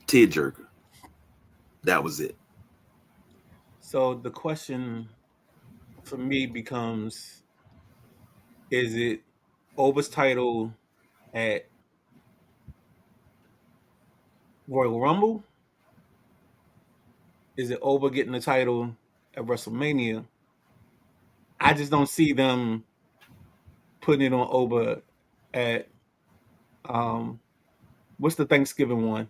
tearjerker. That was it. So the question for me becomes: is it Oba's title at Royal Rumble? Is it Oba getting the title at WrestleMania? I just don't see them putting it on Oba at what's the Thanksgiving one?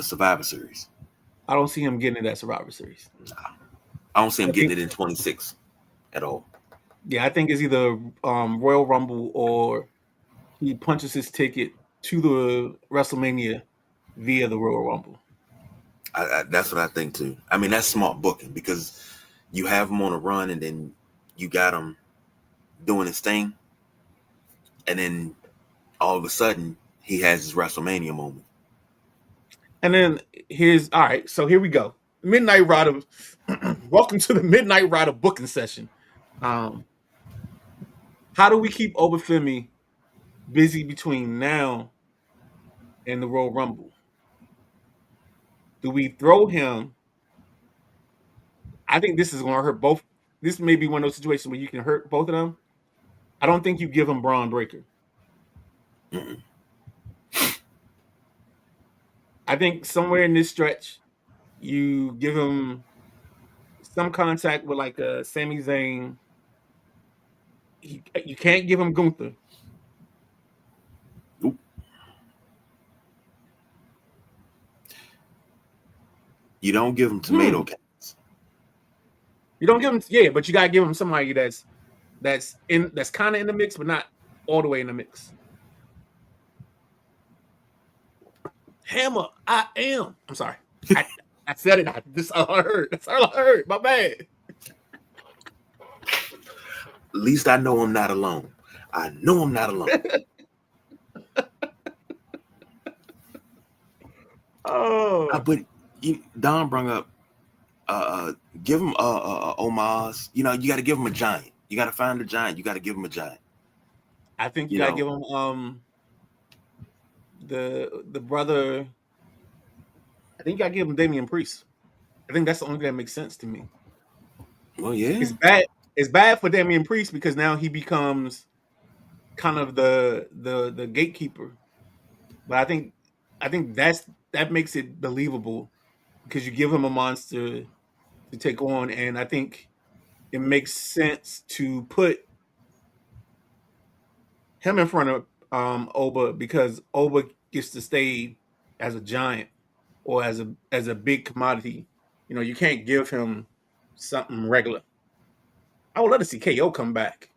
Survivor Series. I don't see him getting it at Survivor Series. I don't see him getting it in 26 at all. Yeah, I think it's either Royal Rumble or he punches his ticket to the WrestleMania via the Royal Rumble. That's what I think too. I mean, that's smart booking because you have him on a run and then you got him doing his thing. And then all of a sudden he has his WrestleMania moment. And then all right, so here we go. Midnight Rider. Welcome to the Midnight Rider booking session. How do we keep Obafemi busy between now and the Royal Rumble? Do we throw him? I think this is going to hurt both. This may be one of those situations where you can hurt both of them. I don't think you give him Braun Breaker. Mm-mm. I think somewhere in this stretch, you give him some contact with like a Sami Zayn. You can't give him Gunther. Nope. You don't give him tomato cats. You don't give him, but you gotta give him somebody that's kind of in the mix, but not all the way in the mix. Hammer, I am. I'm sorry. I said it. That's all I heard. That's all I heard. My bad. At least I know I'm not alone. I know I'm not alone. But Don brought up, give him Omos. You know, you got to give him a giant. You got to find a giant. You got to give him a giant. I think you got to give him the brother. I think you got to give him Damian Priest. I think that's the only thing that makes sense to me. Well, yeah. It's bad for Damian Priest because now he becomes kind of the gatekeeper. But I think that makes it believable because you give him a monster to take on, and I think it makes sense to put him in front of Oba because Oba gets to stay as a giant or as a big commodity. You know, you can't give him something regular. I would love to see KO come back,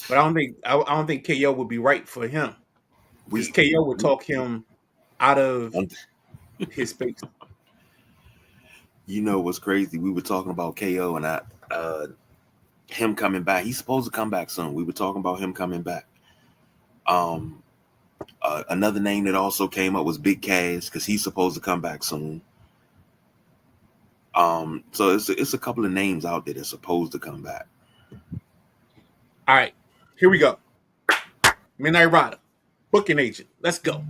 but I don't think KO would be right for him. Because KO would talk him out of his space. You know what's crazy? We were talking about KO and him coming back. He's supposed to come back soon. We were talking about him coming back. Another name that also came up was Big Cass because he's supposed to come back soon. So it's a couple of names out there that's supposed to come back. All right, here we go. Midnight Rider, booking agent. Let's go.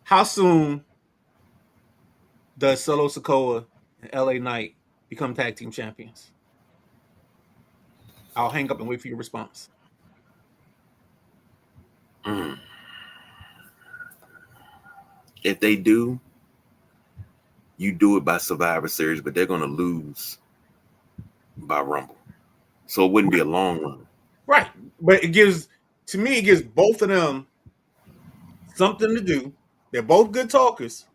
How soon does Solo Sikoa and LA Knight become tag team champions? I'll hang up and wait for your response. If they do, you do it by Survivor Series, but they're going to lose by Rumble. So it wouldn't be a long run. Right. But it gives both of them something to do. They're both good talkers.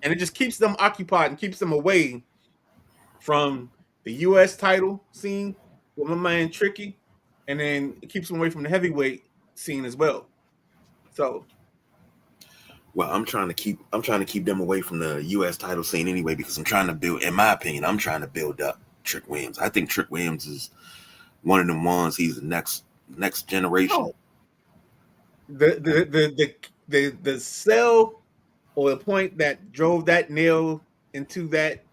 And it just keeps them occupied and keeps them away from the U.S. title scene with my man Tricky. And then it keeps them away from the heavyweight scene as well. So, well, I'm trying to keep them away from the U.S. title scene anyway because I'm trying to build, in my opinion, I'm trying to build up Trick Williams. I think Trick Williams is one of them ones. He's the next generation. The cell or the point that drove that nail into that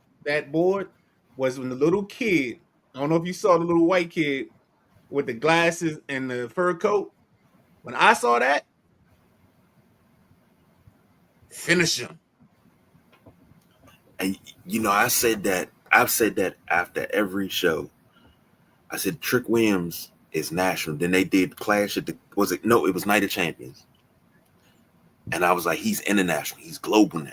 board was when the little kid. I don't know if you saw the little white kid with the glasses and the fur coat. When I saw that, finish him. And I've said that after every show. I said Trick Williams is national. Then they did Clash at it was Night of Champions. And I was like, he's international. He's global now.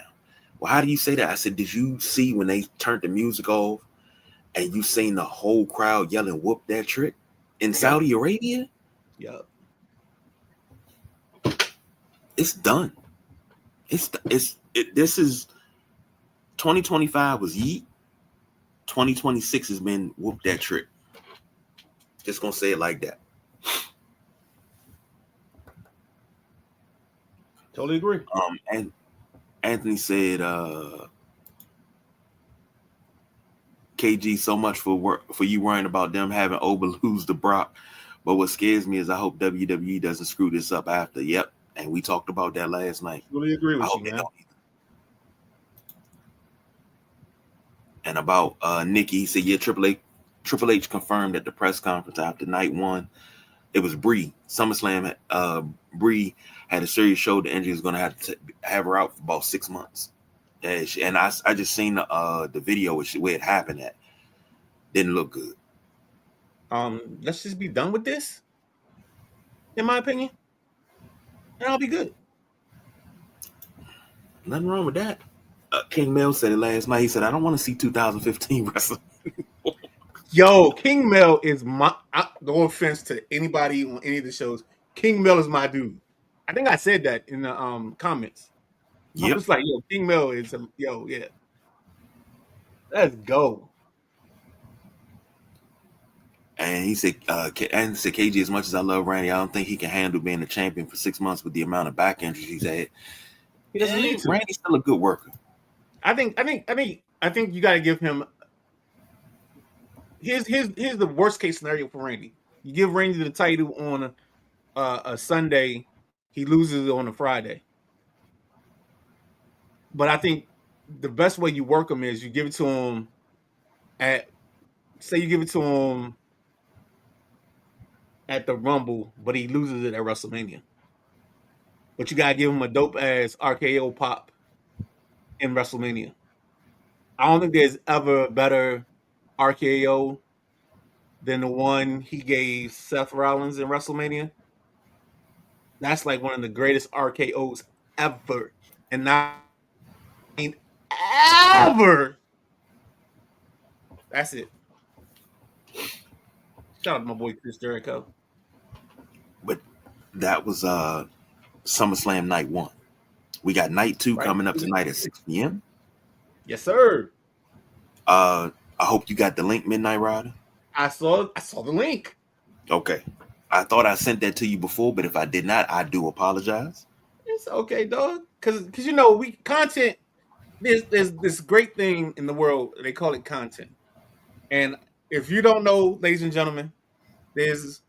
Well, how do you say that? I said, did you see when they turned the music off and you seen the whole crowd yelling, whoop that trick in Saudi Arabia? Yep. It's done. This is 2025 was Yeet. 2026 has been whoop that trick. Just gonna say it like that. Totally agree. And Anthony said, KG, so much for you worrying about them having Oba lose the Brock. But what scares me is I hope WWE doesn't screw this up after. Yep. And we talked about that last night. Really agree with you, man. And about Nikki, he said, yeah, Triple H confirmed at the press conference after night one. It was Brie. SummerSlam, Brie had a serious shoulder injury. Was going to have her out for about 6 months. And I just seen the video where it happened at. Didn't look good. Let's just be done with this, in my opinion. And I'll be good. Nothing wrong with that. King Mel said it last night. He said, I don't want to see 2015 wrestling. Yo, King Mel is no offense to anybody on any of the shows. King Mel is my dude. I think I said that in the comments. Yep. I'm just like, yo, King Mel is yeah. Let's go. And he said, KG, as much as I love Randy, I don't think he can handle being a champion for 6 months with the amount of back injuries he's had. He doesn't need to. Randy's still a good worker. I think you got to give him. Here's the worst case scenario for Randy. You give Randy the title on a Sunday, he loses it on a Friday. But I think the best way you work him is you give it to him at the Rumble, but he loses it at WrestleMania. But you gotta give him a dope ass RKO pop in WrestleMania. I don't think there's ever a better RKO than the one he gave Seth Rollins in WrestleMania. That's like one of the greatest RKOs ever. And not ever. That's it. Shout out to my boy Chris Jericho. But that was SummerSlam night one. We got night two coming up tonight at 6 p.m. Yes, sir. I hope you got the link, Midnight Rider. I saw the link. Okay. I thought I sent that to you before, but if I did not, I do apologize. It's okay, dog. Because we content. There's this great thing in the world. They call it content. And if you don't know, ladies and gentlemen, there's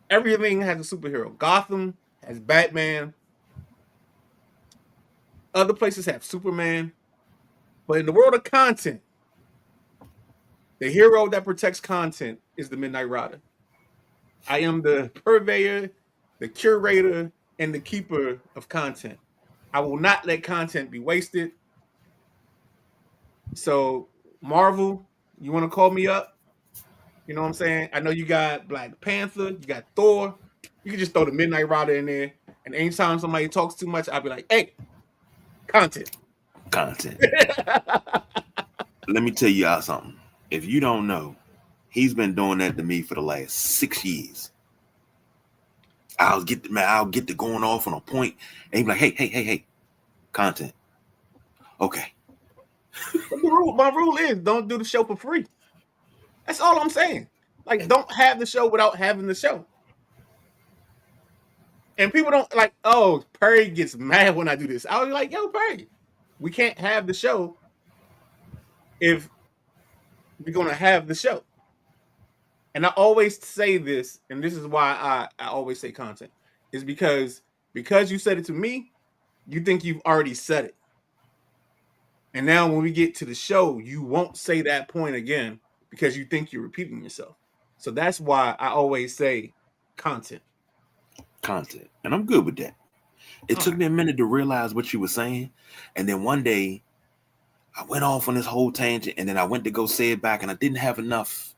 everything has a superhero. Gotham has Batman. Other places have Superman. But in the world of content, the hero that protects content is the Midnight Rider. I am the purveyor, the curator, and the keeper of content. I will not let content be wasted. So, Marvel, you want to call me up? You know what I'm saying? I know you got Black Panther, you got Thor. You can just throw the Midnight Rider in there. And anytime somebody talks too much, I'll be like, hey, content. Let me tell y'all something. If you don't know, he's been doing that to me for the last 6 years. I'll get to going off on a point, and he'd be like, hey, content. Okay. My rule is don't do the show for free. That's all I'm saying. Like, don't have the show without having the show. And people don't like, oh, Perry gets mad when I do this. I'll be like, yo, Perry, we can't have the show if we're going to have the show. And I always say this, and this is why I always say content. is because you said it to me, you think you've already said it. And now when we get to the show, you won't say that point again because you think you're repeating yourself. So that's why I always say content. Content. And I'm good with that. It All took right. me a minute to realize what you were saying. And then one day I went off on this whole tangent and then I went to go say it back and I didn't have enough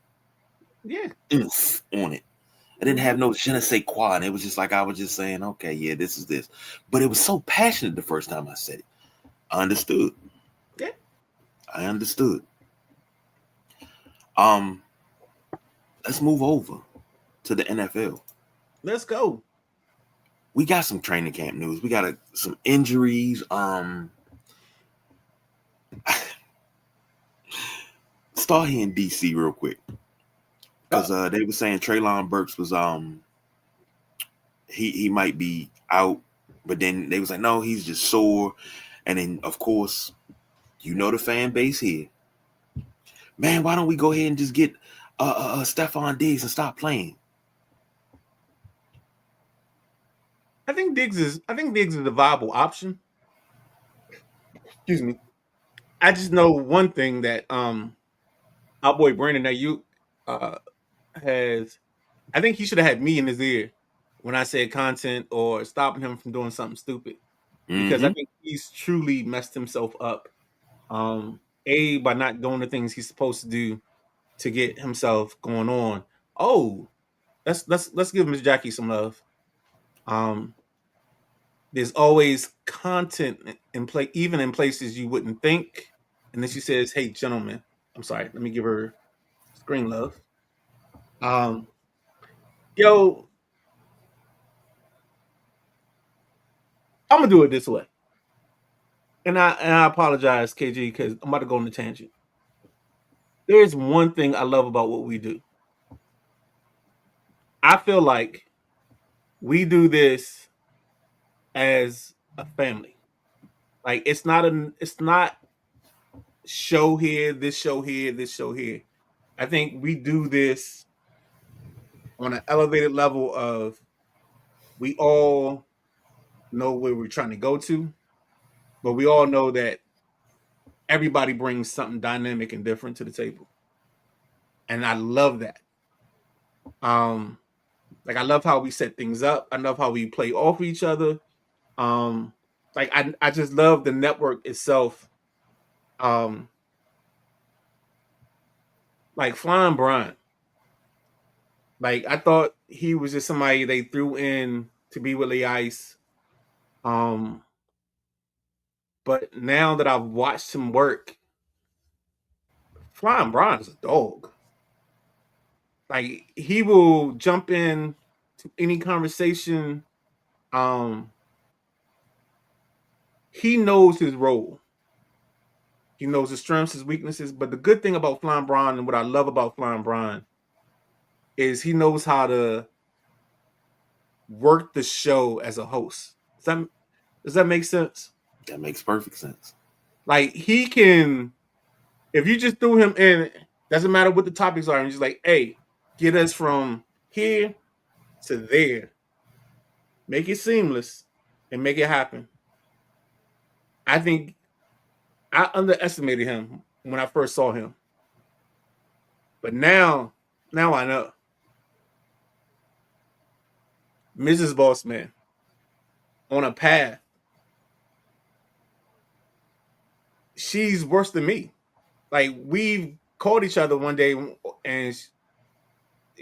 Yeah. oomph on it. I didn't have no je ne sais quoi. And it was just like I was just saying, okay, yeah, this is this. But it was so passionate the first time I said it. I understood. Yeah. I understood. Let's move over to the NFL. Let's go. We got some training camp news. We got some injuries. Start here in DC real quick. Because they were saying Treylon Burks was he might be out, but then they was like, no, he's just sore. And then of course, you know the fan base here. Man, why don't we go ahead and just get Stephon Diggs and stop playing? I think Diggs is a viable option. Excuse me. I just know one thing that our boy Brandon Ayuk has. I think he should have had me in his ear when I said content or stopping him from doing something stupid, because I think he's truly messed himself up. By not doing the things he's supposed to do to get himself going on. Oh, let's give Miss Jackie some love. There's always content in play, even in places you wouldn't think. And then she says, "Hey, gentlemen, I'm sorry. Let me give her screen love." Um, yo, I'm gonna do it this way, and I apologize, KG, because I'm about to go on the tangent. There's one thing I love about what we do. I feel like we do this as a family. Like it's not show here, this show here, this show here. I think we do this on an elevated level of we all know where we're trying to go to, but we all know that everybody brings something dynamic and different to the table. And I love that. Um like I love how we set things up. I love how we play off each other. Um I just love the network itself. Um like Flying Brian. Like I thought he was just somebody they threw in to be Willie Ice. Um, but now that I've watched him work, Flying Brian is a dog. Like he will jump in to any conversation. Um, he knows his role. He knows his strengths, his weaknesses. But the good thing about Flying Brian and what I love about Flying Brian is he knows how to work the show as a host. Does that make sense? That makes perfect sense. Like he can, if you just threw him in, doesn't matter what the topics are, and just like, hey, get us from here to there, make it seamless, and make it happen. I think I underestimated him when I first saw him, but now I know. Mrs. Bossman on a path. She's worse than me. Like we called each other one day, and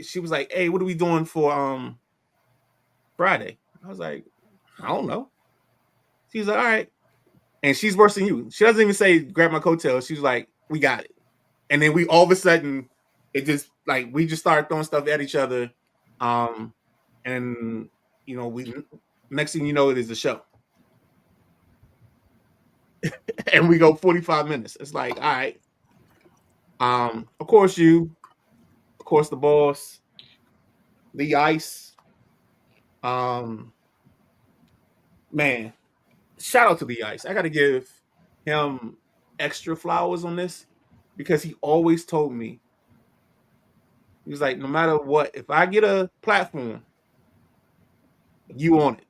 she was like, "Hey, what are we doing for Friday?" I was like, "I don't know." She's like, "All right," and she's worse than you. She doesn't even say grab my coattails. She's like, "We got it," and then we all of a sudden it just like we just started throwing stuff at each other, and you know we next thing you know it is a show, and we go 45 minutes. It's like, all right, of course of course the boss, the ice, um, man, shout out to the ice. I got to give him extra flowers on this because he always told me, he was like, no matter what, if I get a platform, You on it.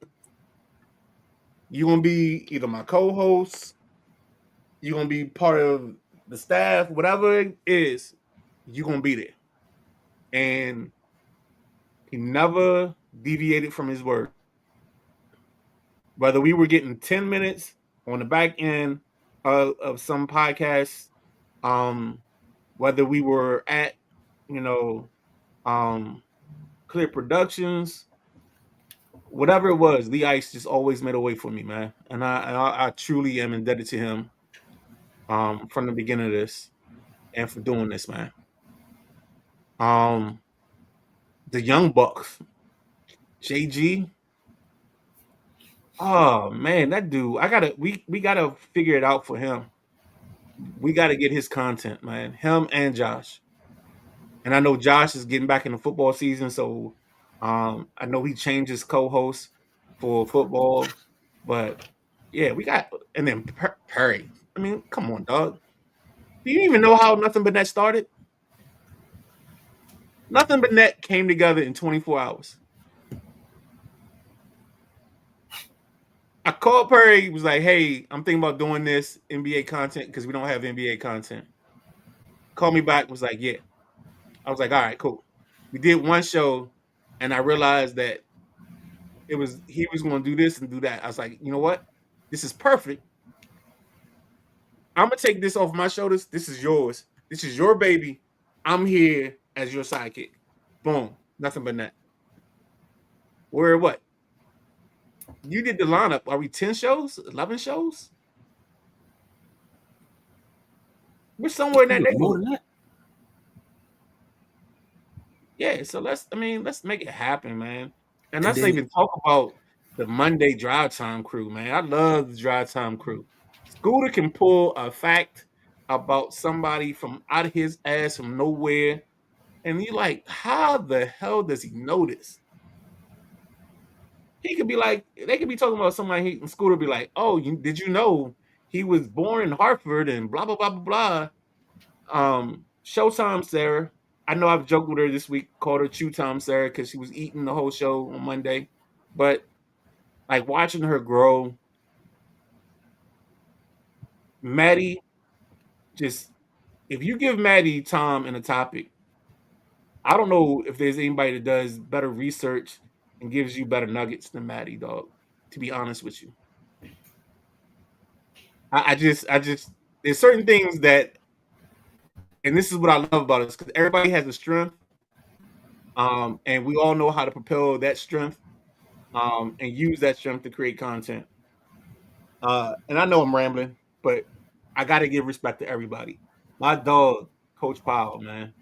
You're gonna be either my co-host, you're gonna be part of the staff, whatever it is, you're gonna be there. And he never deviated from his word. Whether we were getting 10 minutes on the back end of some podcasts, whether we were at, you know, Clear Productions, whatever it was, Lee Ice just always made a way for me, man. And I truly am indebted to him from the beginning of this and for doing this, man. The Young Bucks, JG. Oh man, that dude. We gotta figure it out for him. We gotta get his content, man. Him and Josh. And I know Josh is getting back in the football season, so I know he changes co-host for football. But yeah, we got and then Perry. I mean, come on, dog. Do you even know how Nothing But Net started? Nothing But Net came together in 24 hours. I called Perry, was like, hey, I'm thinking about doing this NBA content because we don't have NBA content. Called me back, was like, yeah. I was like, all right, cool. We did one show, and I realized that he was going to do this and do that. I was like, you know what? This is perfect. I'm gonna take this off my shoulders. This is yours. This is your baby. I'm here as your sidekick. Boom. Nothing But Net. We're what? You did the lineup. Are we 10 shows? 11 shows? We're somewhere in that More neighborhood. than that. Yeah, so let's make it happen, man. And And let's not then even talk about the Monday drive time crew, man. I love the drive time crew. Scooter can pull a fact about somebody from out of his ass from nowhere. And you're like, how the hell does he know this? He could be like, they could be talking about somebody, and Scooter be like, oh, did you know he was born in Hartford and blah, blah, blah, blah, blah. Showtime Sarah. I know I've joked with her this week, called her Chew Time Sarah because she was eating the whole show on Monday. But like watching her grow, Maddie, just if you give Maddie time and a topic, I don't know if there's anybody that does better research and gives you better nuggets than Maddie, dog. To be honest with you, I just there's certain things that, and this is what I love about us because everybody has a strength, and we all know how to propel that strength, and use that strength to create content. And I know I'm rambling, but I got to give respect to everybody. My dog, Coach Powell, man,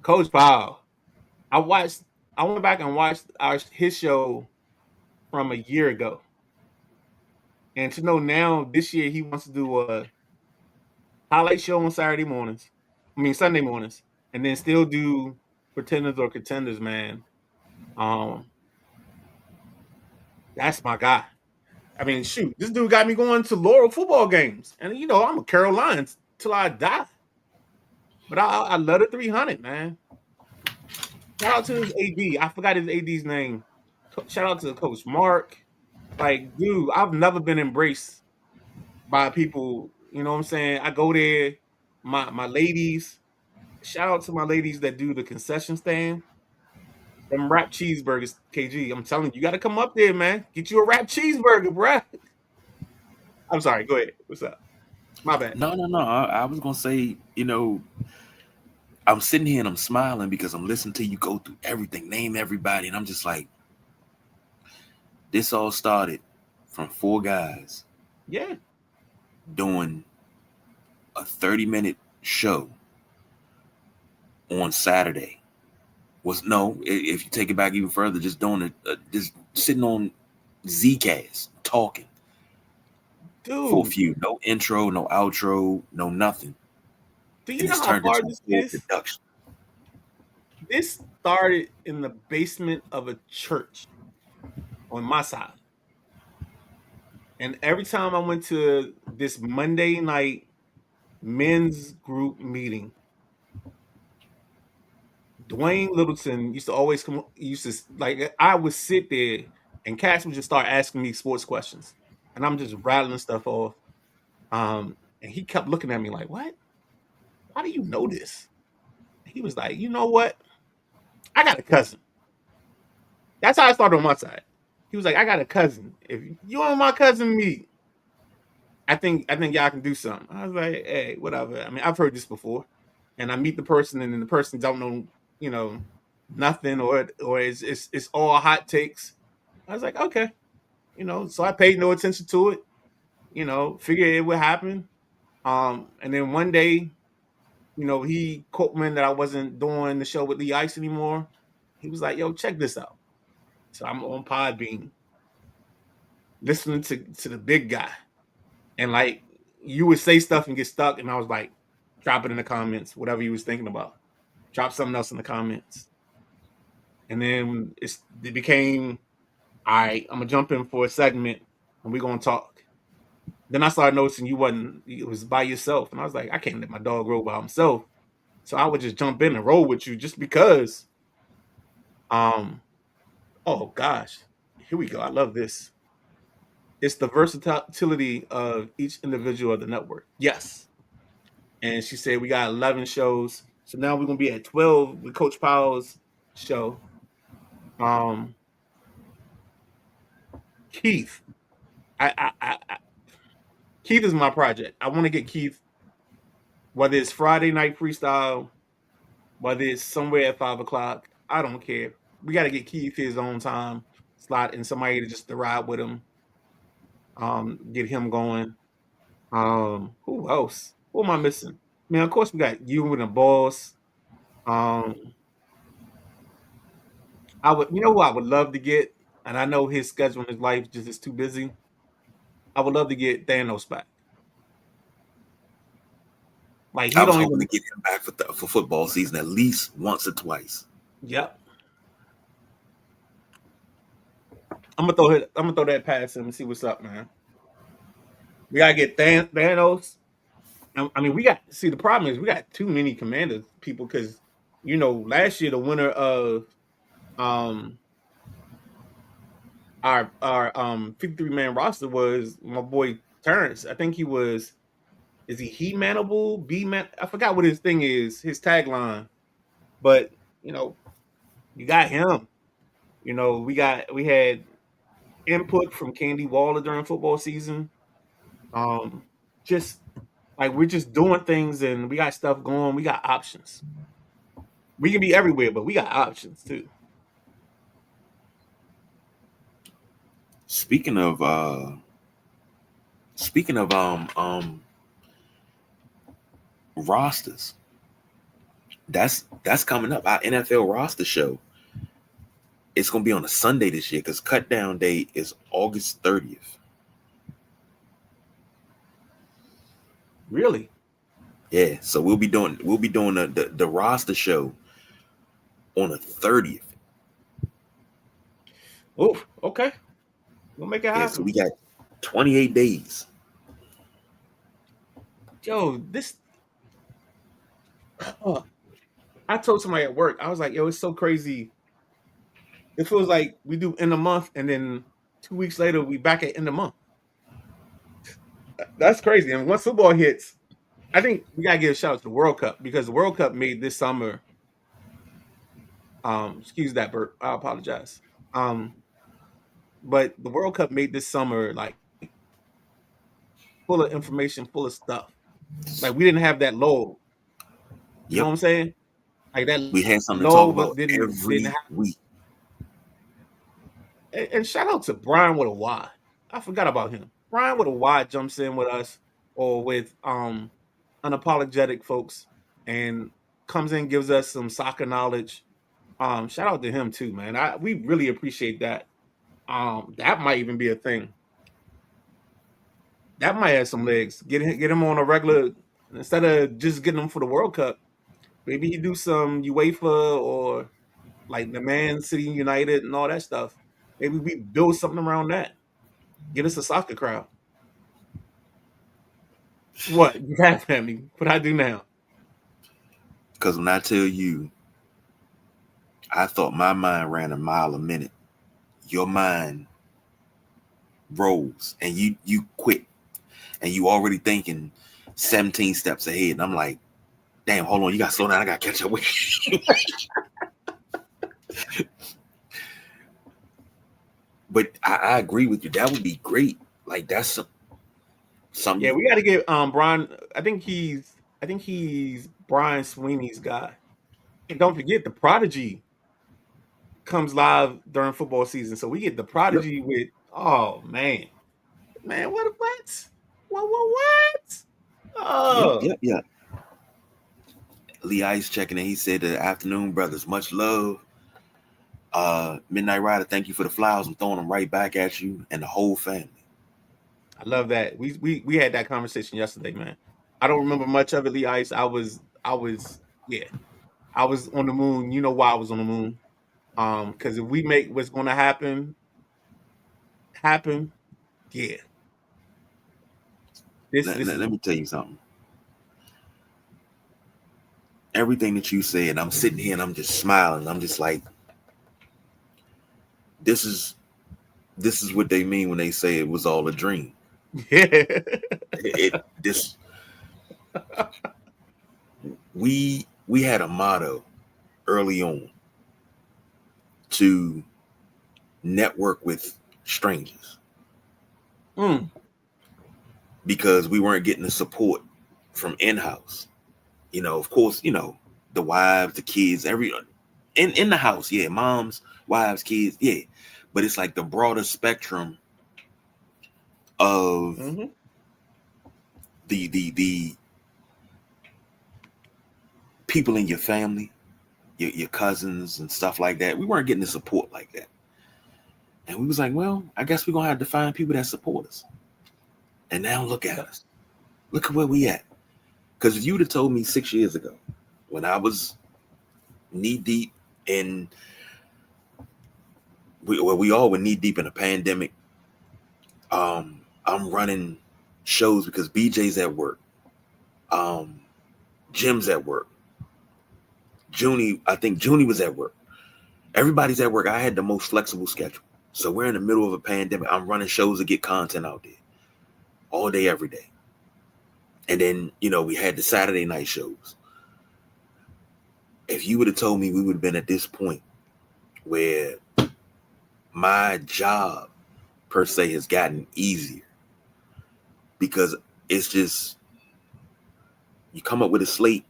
Coach Powell. I watched. I went back and watched his show from a year ago, and to know now this year he wants to do a highlight show on Saturday mornings. I mean Sunday mornings, and then still do Pretenders or Contenders, man. Um, that's my guy. I mean, shoot, this dude got me going to Laurel football games, and you know I'm a Carolines till I die. But I love the 300, man. Shout out to his AD. I forgot his AD's name. Shout out to Coach Mark. Like, dude, I've never been embraced by people. You know what I'm saying? I go there, my ladies. Shout out to my ladies that do the concession stand. Them wrap cheeseburgers, KG. I'm telling you, you got to come up there, man. Get you a wrap cheeseburger, bruh. I'm sorry. Go ahead. What's up? My bad. No. I was gonna say, I'm sitting here and I'm smiling because I'm listening to you go through everything, name everybody, and I'm just like, this all started from 4 guys Yeah. doing a 30-minute show on Saturday. If you take it back even further, just doing just sitting on Zcast talking for a Dude, few, no intro, no outro, no nothing, do you and know it's how turned into hard a this full is? production. This started in the basement of a church on my side. And every time I went to this Monday night men's group meeting, Dwayne Littleton used to always come. Used to like I would sit there and Cass would just start asking me sports questions, and I'm just rattling stuff off. And he kept looking at me like, "What? Why do you know this?" He was like, "You know what? I got a cousin." That's how I started on my side. He was like, "I got a cousin. If you and my cousin meet, I think y'all can do something." I was like, "Hey, whatever." I mean, I've heard this before, and I meet the person, and then the person don't know, you know, nothing, or it's all hot takes. I was like, okay, so I paid no attention to it. Figured it would happen. And then one day, he caught me that I wasn't doing the show with Lee Ice anymore. He was like, "Yo, check this out." So I'm on Podbean, listening to the big guy, and like you would say stuff and get stuck, and I was like, drop it in the comments, whatever you was thinking about. Drop something else in the comments, and then it became, all right, I'm gonna jump in for a segment, and we're gonna talk. Then I started noticing it was by yourself, and I was like, I can't let my dog roll by himself, so I would just jump in and roll with you just because. Oh gosh, here we go. I love this. It's the versatility of each individual of the network. Yes. And she said we got 11 shows. So now we're gonna be at 12 with Coach Powell's show. Um, Keith. Keith is my project. I want to get Keith, whether it's Friday night freestyle, whether it's somewhere at 5 o'clock. I don't care. We got to get Keith his own time slot and somebody to ride with him. Get him going. Who else? Who am I missing? Man, of course we got you and the boss. Who I would love to get, and I know his schedule in his life just is too busy. I would love to get Thanos back. Like I was hoping to get him back for football season at least once or twice. Yep. I'm gonna throw that past him and see what's up, man. We gotta get Thanos. I mean, the problem is we got too many Commander people because last year the winner of our 53-man roster was my boy Terrence. I think he was. Is he manable? B-man? I forgot what his thing is, his tagline. But you got him. We had input from Candy Waller during football season. Just like we're just doing things and we got stuff going. We got options. We can be everywhere, but we got options too. Speaking of rosters, that's coming up. Our NFL roster show. It's gonna be on a Sunday this year because cut down day is August 30th. Really? Yeah. So we'll be doing the roster show on the 30th. Oh, okay. We'll make it happen. Yeah, so we got 28 days. Yo, I told somebody at work, I was like, yo, it's so crazy. It feels like we do end of month and then 2 weeks later we back at end of month. That's crazy. And once football hits, I think we gotta give a shout out to the World Cup because the World Cup made this summer. Excuse that, Bert. I apologize. But the World Cup made this summer like full of information, full of stuff. Like we didn't have that load. You know what I'm saying? Like that. We had something to talk about every week. And shout out to Brian with a Y. I forgot about him. Brian with a Y jumps in with us or with unapologetic folks and comes in, gives us some soccer knowledge. Shout out to him too, man. We really appreciate that. That might even be a thing. That might have some legs. Get him on a regular instead of just getting him for the World Cup. Maybe he do some UEFA or like the Man City United and all that stuff. Maybe we build something around that. Get us a soccer crowd. What? You have at me. What I do now? Because when I tell you I thought my mind ran a mile a minute. Your mind rose and you quit and you already thinking 17 steps ahead. And I'm like, damn, hold on, you gotta slow down. I gotta catch up with you. But I agree with you. That would be great. Like that's something. Yeah, we got to get Brian. I think he's Brian Sweeney's guy. And don't forget, the Prodigy comes live during football season, so we get the Prodigy with. Oh man, what? Oh, Yep. Lee Ice checking in. He said, "The afternoon brothers, much love. Midnight Rider, thank you for the flowers. I'm throwing them right back at you and the whole family." I love that. We had that conversation yesterday, man. I don't remember much of it, Lee Ice. I was yeah. I was on the moon. You know why I was on the moon? Because if we make what's going to happen, yeah. Let me tell you something. Everything that you said, I'm sitting here and I'm just smiling. I'm just like, this is what they mean when they say it was all a dream. Yeah. We had a motto early on to network with strangers because we weren't getting the support from in-house. You know, of course, you know, the wives, the kids, everyone in the house. Yeah. Moms, wives, kids. Yeah. But it's like the broader spectrum of the people in your family, your cousins and stuff like that. We weren't getting the support like that. And we was like, well, I guess we're going to have to find people that support us. And now look at us. Look at where we at. Because if you would have told me 6 years ago, when I was knee deep in, we all were knee deep in a pandemic. I'm running shows because BJ's at work. Jim's at work. I think Junie was at work. Everybody's at work. I had the most flexible schedule. So we're in the middle of a pandemic. I'm running shows to get content out there all day, every day. And then, you know, we had the Saturday night shows. If you would have told me we would have been at this point where my job per se has gotten easier, because it's just, you come up with a slate,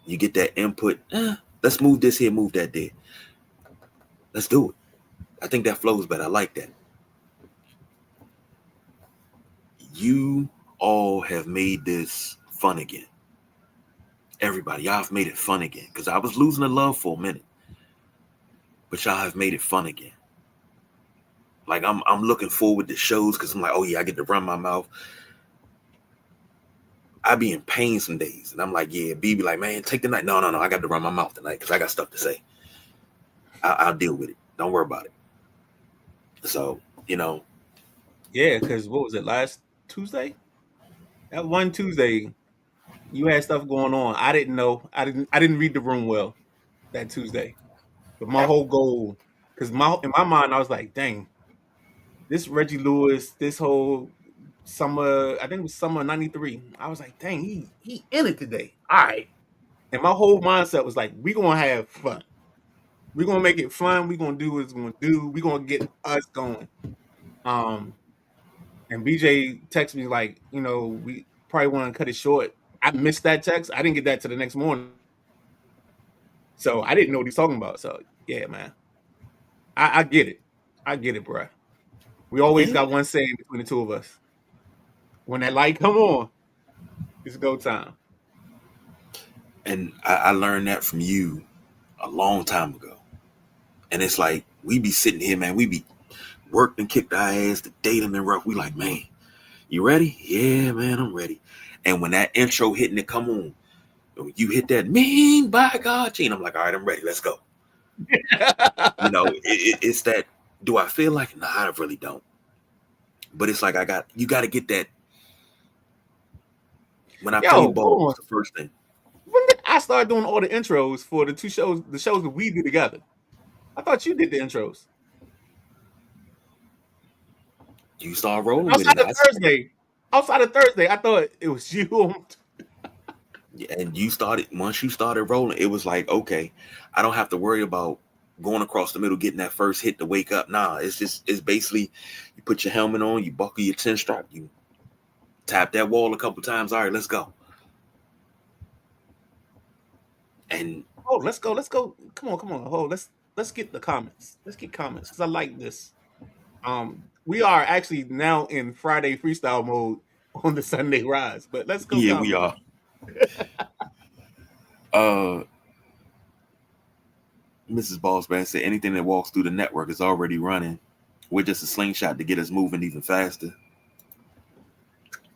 you get that input, let's move this here, move that there. Let's do it. I think that flows better. I like that. You all have made this fun again. Everybody, y'all have made it fun again. Because I was losing the love for a minute. But y'all have made it fun again. Like I'm looking forward to shows because I'm like, oh yeah, I get to run my mouth. I be in pain some days. And I'm like, yeah, B be like, man, take the night. No, I got to run my mouth tonight because I got stuff to say. I'll deal with it. Don't worry about it. So, you know. Yeah, because what was it, last Tuesday? That one Tuesday, you had stuff going on. I didn't know. I didn't read the room well that Tuesday. But my whole goal, because in my mind, I was like, dang, this Reggie Lewis, this whole summer, I think it was summer '93. I was like, dang, he in it today. All right. And my whole mindset was like, we gonna have fun. We're gonna make it fun. We're gonna do what it's gonna do. We're gonna get us going. And BJ texted me like, you know, we probably want to cut it short. I missed that text. I didn't get that to the next morning. So I didn't know what he's talking about. So yeah, man. I get it. I get it, bro. We always got one saying between the two of us. When that light come on, it's go time. And I learned that from you a long time ago. And it's like, we be sitting here, man, we be worked and kicked our ass, the day them and rough. We like, man, you ready? Yeah, man, I'm ready. And when that intro hit and it come on, you hit that mean by God, Gene. I'm like, all right, I'm ready. Let's go. You know, it's that. Do I feel like? Nah, I really don't. But it's like you got to get that. When I play ball, it's the first thing. When did I started doing all the intros for the shows that we do together. I thought you did the intros. You start rolling with Outside it. of Thursday, I thought it was you. And once you started rolling, it was like, okay, I don't have to worry about going across the middle, getting that first hit to wake up. Nah, it's basically you put your helmet on, you buckle your 10 strap, you tap that wall a couple times. All right, let's go. And let's go. Come on. Oh, let's get the comments. Let's get comments because I like this. We are actually now in Friday freestyle mode on the Sunday Rise, but let's go. yeah, comments. we are. Mrs. Bossman said anything that walks through the network is already running. We're just a slingshot to get us moving even faster.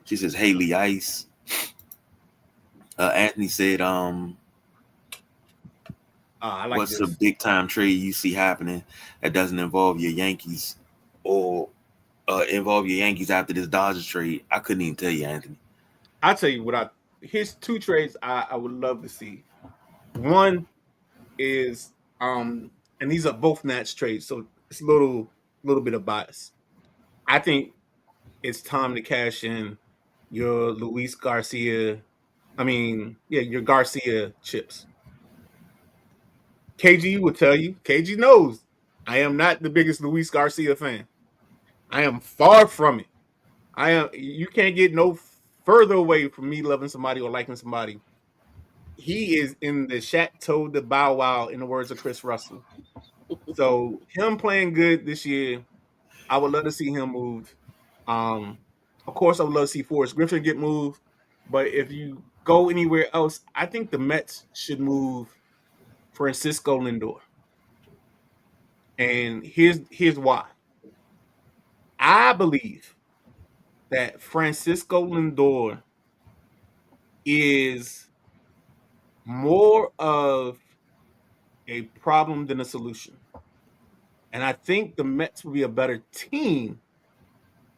She says Haley Ice. Anthony said, I like what's this. a big time trade you see happening that doesn't involve your Yankees or involve your Yankees after this Dodgers trade? I couldn't even tell you, Anthony. I'll tell you what here's two trades I would love to see. One is and these are both Nats trades, so it's a little bit of bias. I think it's time to cash in your Luis Garcia. Your Garcia chips. KG will tell you. KG knows I am not the biggest Luis Garcia fan. I am far from it. You can't get no further away from me loving somebody or liking somebody. He is in the Chateau de Bow Wow, in the words of Chris Russell. So him playing good this year, I would love to see him moved. Of course, I would love to see Forrest Griffin get moved. But if you go anywhere else, I think the Mets should move Francisco Lindor. And here's why. I believe that Francisco Lindor is more of a problem than a solution. And I think the Mets will be a better team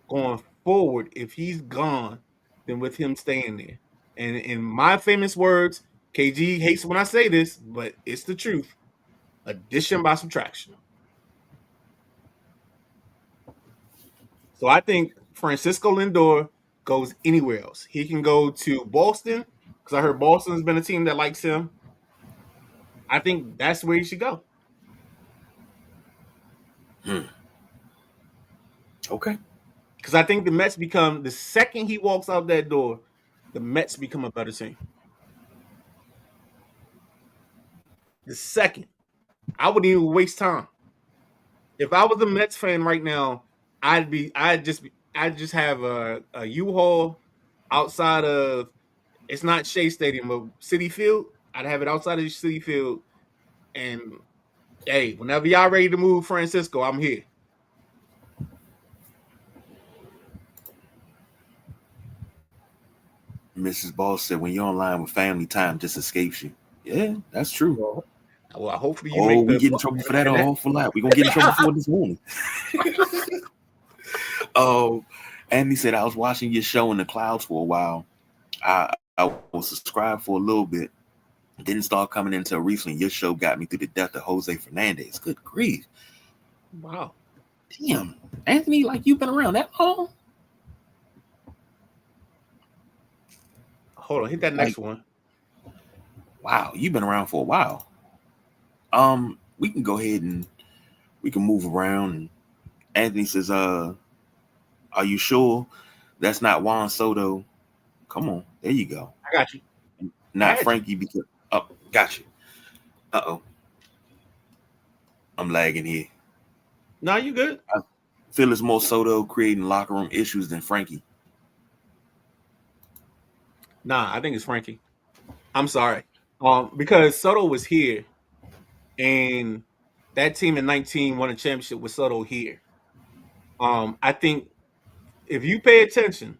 going forward if he's gone than with him staying there. And in my famous words, KG hates when I say this, but it's the truth. Addition by subtraction. So I think Francisco Lindor goes anywhere else. He can go to Boston because I heard Boston's been a team that likes him. I think that's where he should go. Okay. Because I think the Mets become, the second he walks out that door, the Mets become a better team. The second. I wouldn't even waste time. If I was a Mets fan right now, I'd just have a U-Haul outside of, it's not Shea Stadium, but Citi Field. I'd have it outside of Citi Field. And hey, whenever y'all ready to move Francisco, I'm here. Mrs. Boss said, when you're online with family, time just escapes you. Yeah, that's true. Well, hopefully you make we get in trouble for that a whole lot. We're going to get in trouble for it this morning. Andy said, I was watching your show in the clouds for a while. I was subscribed for a little bit. Didn't start coming in until recently. Your show got me through the death of Jose Fernandez. Good grief. Wow. Damn. Anthony, like you've been around that long? Hold on, hit that next one. Wow, you've been around for a while. We can go ahead and we can move around. And Anthony says, are you sure that's not Juan Soto? Come on, there you go. I got you. Not Frankie because got you. Uh-oh. I'm lagging here. No, you good. I feel it's more Soto creating locker room issues than Frankie. Nah, I think it's Frankie. I'm sorry. Because Soto was here, and that team in 19 won a championship with Soto here. I think if you pay attention,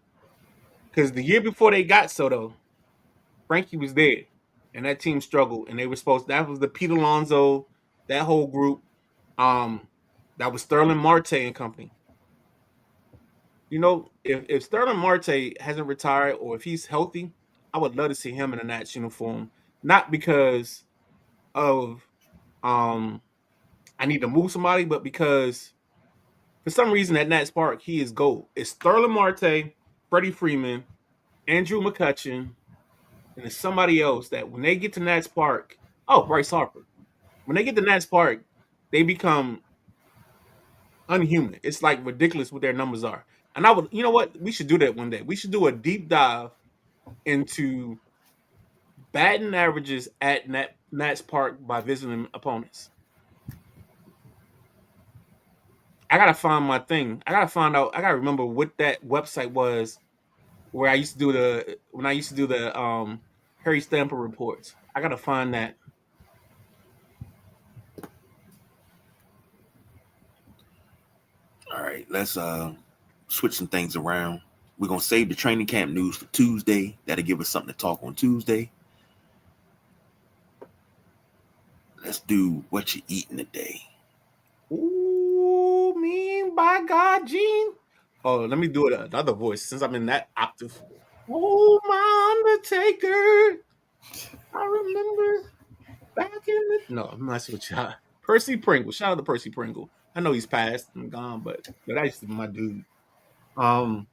because the year before they got Soto, Frankie was there, and that team struggled, and they were that was the Pete Alonso, that whole group. That was Sterling Marte and company. You know, if Sterling Marte hasn't retired or if he's healthy, I would love to see him in a Nats uniform not because of I need to move somebody, but because for some reason at Nats Park he is gold. It's Sterling Marte, Freddie Freeman, Andrew McCutchen, and it's somebody else that when they get to Nats Park, oh, Bryce Harper. When they get to Nats Park, they become unhuman. It's like ridiculous what their numbers are. And I would, you know what? We should do that one day. We should do a deep dive into batting averages at Nats Park by visiting opponents. I gotta find my thing. I gotta find out. I gotta remember what that website was where I used to do the Harry Stamper reports. I gotta find that. All right, let's switch some things around. We're gonna save the training camp news for Tuesday. That'll give us something to talk on Tuesday. Let's do what you eating today. Ooh, mean by God, Gene. Oh, let me do it another voice since I'm in that octave. Oh, my Undertaker. I remember back in the. No, I'm not sure what y'all. Percy Pringle. Shout out to Percy Pringle. I know he's passed and gone, but that used to be my dude. What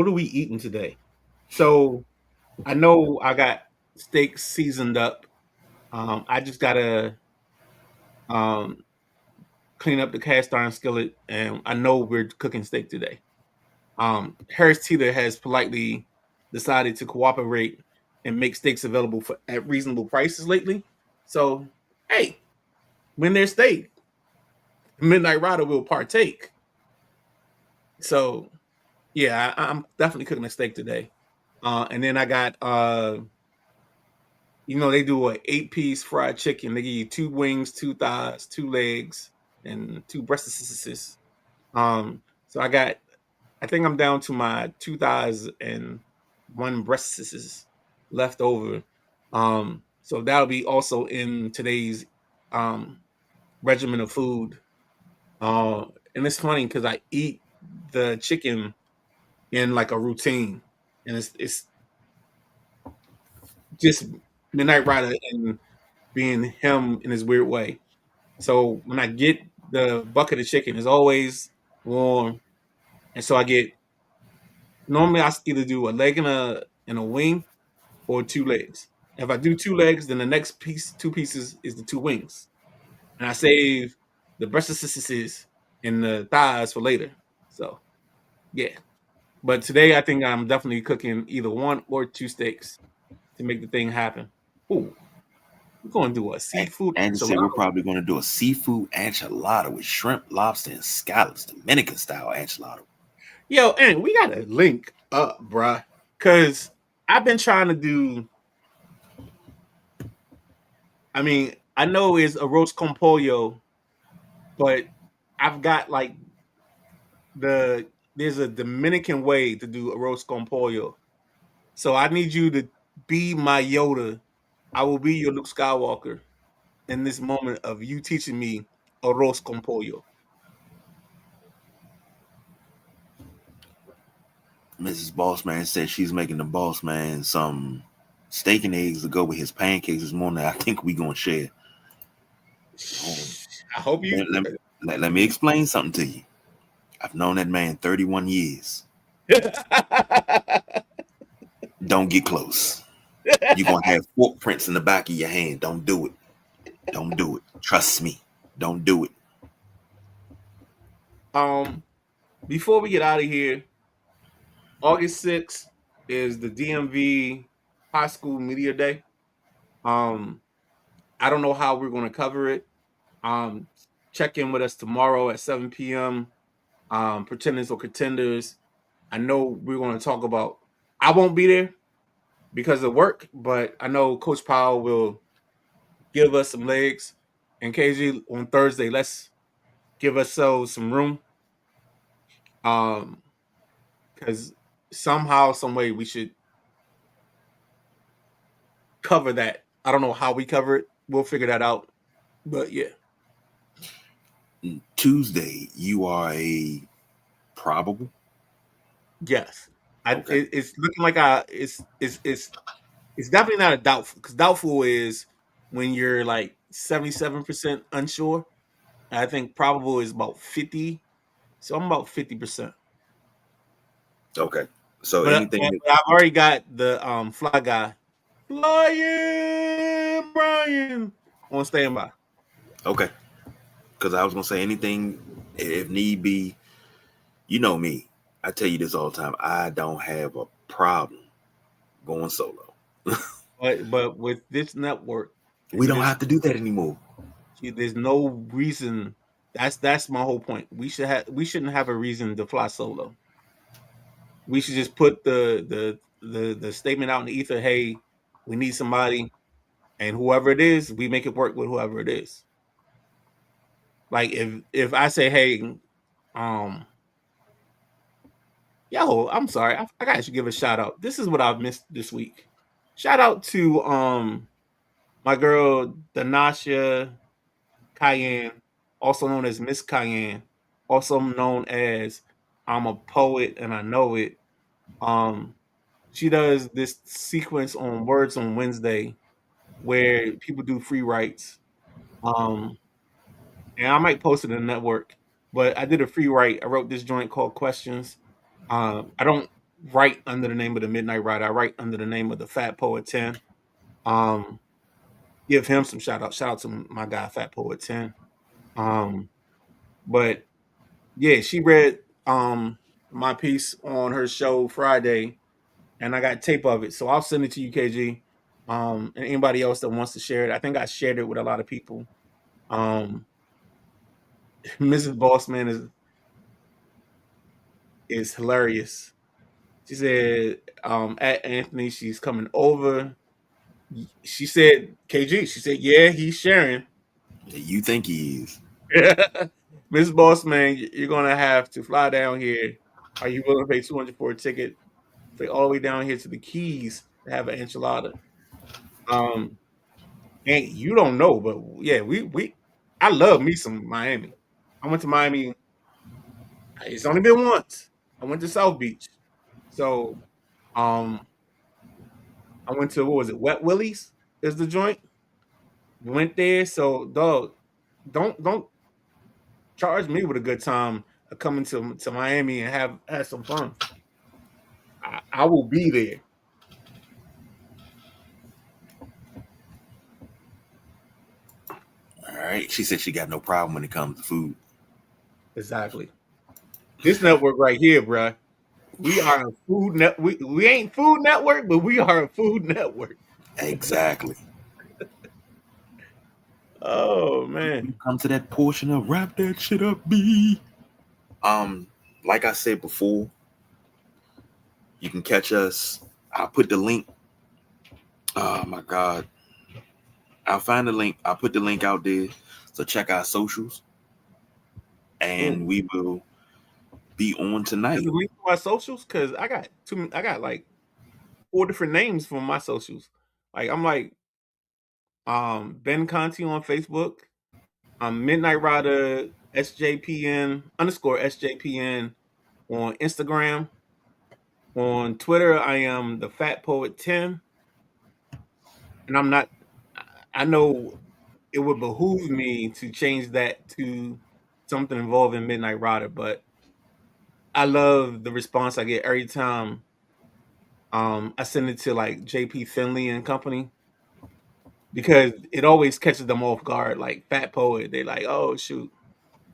are we eating today? So I know I got steak seasoned up. I just gotta um clean up the cast iron skillet, and I know we're cooking steak today. Harris Teeter has politely decided to cooperate and make steaks available at reasonable prices lately. So, hey, when there's steak, Midnight Rider will partake. So, yeah, I'm definitely cooking a steak today. And then I got, they do a 8-piece fried chicken. They give you 2 wings, 2 thighs, 2 legs, and 2 breasts. So I think I'm down to my 2 thighs and 1 breast left over. So that'll be also in today's regimen of food. And it's funny because I eat the chicken in like a routine, and it's just Midnight Rider and being him in his weird way. So when I get the bucket of chicken, it's always warm, and so I get normally I either do a leg and a wing or 2 legs. If I do 2 legs, then the next 2 pieces is the 2 wings, and I save the breasts and the thighs for later. So yeah, but today I think I'm definitely cooking either 1 or 2 steaks to make the thing happen. Ooh, we're gonna do a seafood And said we're enchilada. probably going to do a seafood enchilada with shrimp, lobster, and scallops, Dominican style enchilada. Yo, and we gotta link up, bruh, because I've been trying to do. I mean, I know it's a roast con pollo, but I've got like there's a Dominican way to do a roast con pollo. So I need you to be my Yoda. I will be your Luke Skywalker in this moment of you teaching me a roast con pollo. Mrs. Bossman said she's making the boss man some steak and eggs to go with his pancakes this morning. I think we gonna share. I hope you. Let me explain something to you. I've known that man 31 years. Don't get close. You're gonna have footprints in the back of your hand. Don't do it. Don't do it. Trust me. Don't do it. Before we get out of here, August 6th is the DMV High School Media Day. Um, I don't know how we're going to cover it. Check in with us tomorrow at 7 p.m. Pretenders or Contenders. I know we're going to talk about. I won't be there because of work, but I know Coach Powell will give us some legs. And KG on Thursday, let's give ourselves some room. Because somehow, some way, we should cover that. I don't know how we cover it. We'll figure that out. But yeah. Tuesday, you are a probable. Yes. Okay. It's looking like it's definitely not a doubtful, because doubtful is when you're like 77% unsure. I think probable is about 50, so I'm about 50%. Okay. So But anything. I've already got the fly guy, Flying Brian, on standby. Okay. Because I was gonna say anything if need be. You know me. I tell you this all the time. I don't have a problem going solo. But with this network We and don't this, have to do that anymore. there's no reason. That's my whole point. We shouldn't have a reason to fly solo. We should just put the statement out in the ether. Hey, we need somebody, and whoever it is, we make it work with whoever it is. Like if I say, hey, um, yo, I'm sorry, I gotta give a shout out. This is what I've missed this week. Shout out to my girl Danasha Cayenne, also known as Miss Cayenne, also known as I'm a poet and I know it. Um, she does this sequence on Words on Wednesday where people do free writes. Um, and I might post it in the network, but I did a free write. I wrote this joint called Questions. I don't write under the name of the Midnight Rider. I write under the name of the Fat Poet 10. Um, give him some shout out. Shout out to my guy, Fat Poet 10. Um, but yeah, she read my piece on her show Friday, and I got tape of it. So I'll send it to you, KG. And anybody else that wants to share it. I think I shared it with a lot of people. Um, Mrs. Bossman is hilarious. She said, at Anthony, she's coming over. She said, KG, she said, yeah, he's sharing. You think he is? Miss Bossman, you're gonna have to fly down here. Are you willing to pay 200 for a ticket? Fly all the way down here to the Keys to have an enchilada. Um, and you don't know, but yeah, we I love me some Miami. I went to Miami. It's only been once. I went to South Beach. So um I went to, what was it, Wet Willie's is the joint. Went there. So dog, don't charge me with a good time of coming to Miami and have some fun. I will be there. All right. She said she got no problem when it comes to food. Exactly. This network right here, bruh. We are a food net. We ain't Food Network, but we are a food network. Exactly. Oh man. Come to that portion of wrap that shit up, B. Um, like I said before, you can catch us. I'll put the link. Oh my God. I'll find the link. I'll put the link out there. So check our socials. And we will be on tonight. Is the link to our socials? Cause I got like 4 different names for my socials. Like I'm like Ben Conti on Facebook. Midnight Rider SJPN underscore SJPN on Instagram. On Twitter, I am the Fat Poet 10. And I'm not, I know it would behoove me to change that to something involving Midnight Rider, but I love the response I get every time I send it to like JP Finley and company, because it always catches them off guard. Like Fat Poet, they like, oh shoot.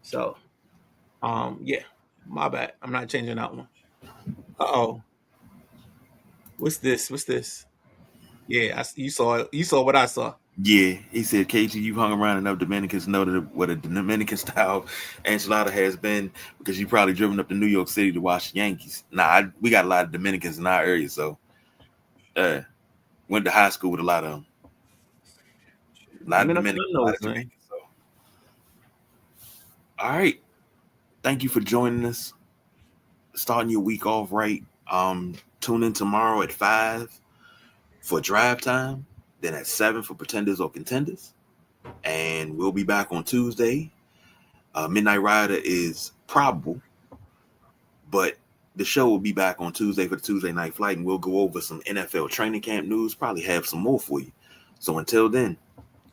So yeah, my bad. I'm not changing that one. Uh-oh. What's this? What's this? Yeah, you saw it. You saw what I saw. Yeah, he said, KG, you've hung around enough Dominicans to know that what a Dominican style enchilada has been, because you probably driven up to New York City to watch the Yankees. We got a lot of Dominicans in our area, so went to high school with a lot of them. A lot of Men up Dominicans, a lot nose, of man. Jamaicans. So, all right, thank you for joining us. Starting your week off right. Tune in tomorrow at 5 for Drive Time, then at 7 for Pretenders or Contenders, and we'll be back on Tuesday. Midnight Rider is probable, but The show will be back on Tuesday for the Tuesday Night Flight, and we'll go over some NFL training camp news, probably have some more for you. So until then,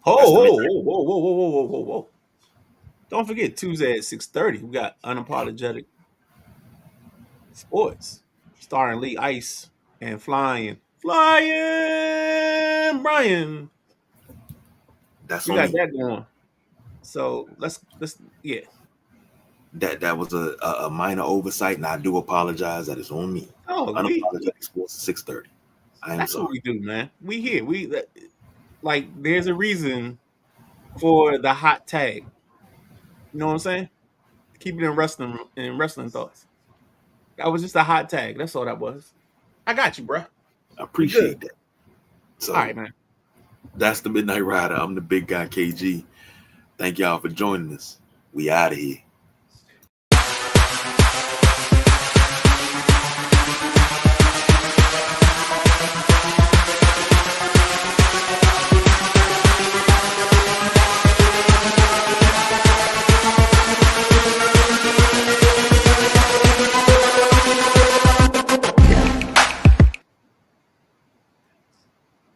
Whoa. Don't forget, Tuesday at 6:30, we got Unapologetic Sports, starring Lee Ice and Flying Brian. that's We on got me. that going. So let's yeah. That was a minor oversight, and I do apologize. That is on me. Oh, Unapologetic Sports at 6:30. I am that's what sorry. we do, man. We here. Like there's a reason for the hot tag. You know what I'm saying? Keep it in wrestling thoughts. That was just a hot tag. That's all that was. I got you, bro. I appreciate that. So, all right, man. That's the Midnight Rider. I'm the big guy, KG. Thank y'all for joining us. We out of here.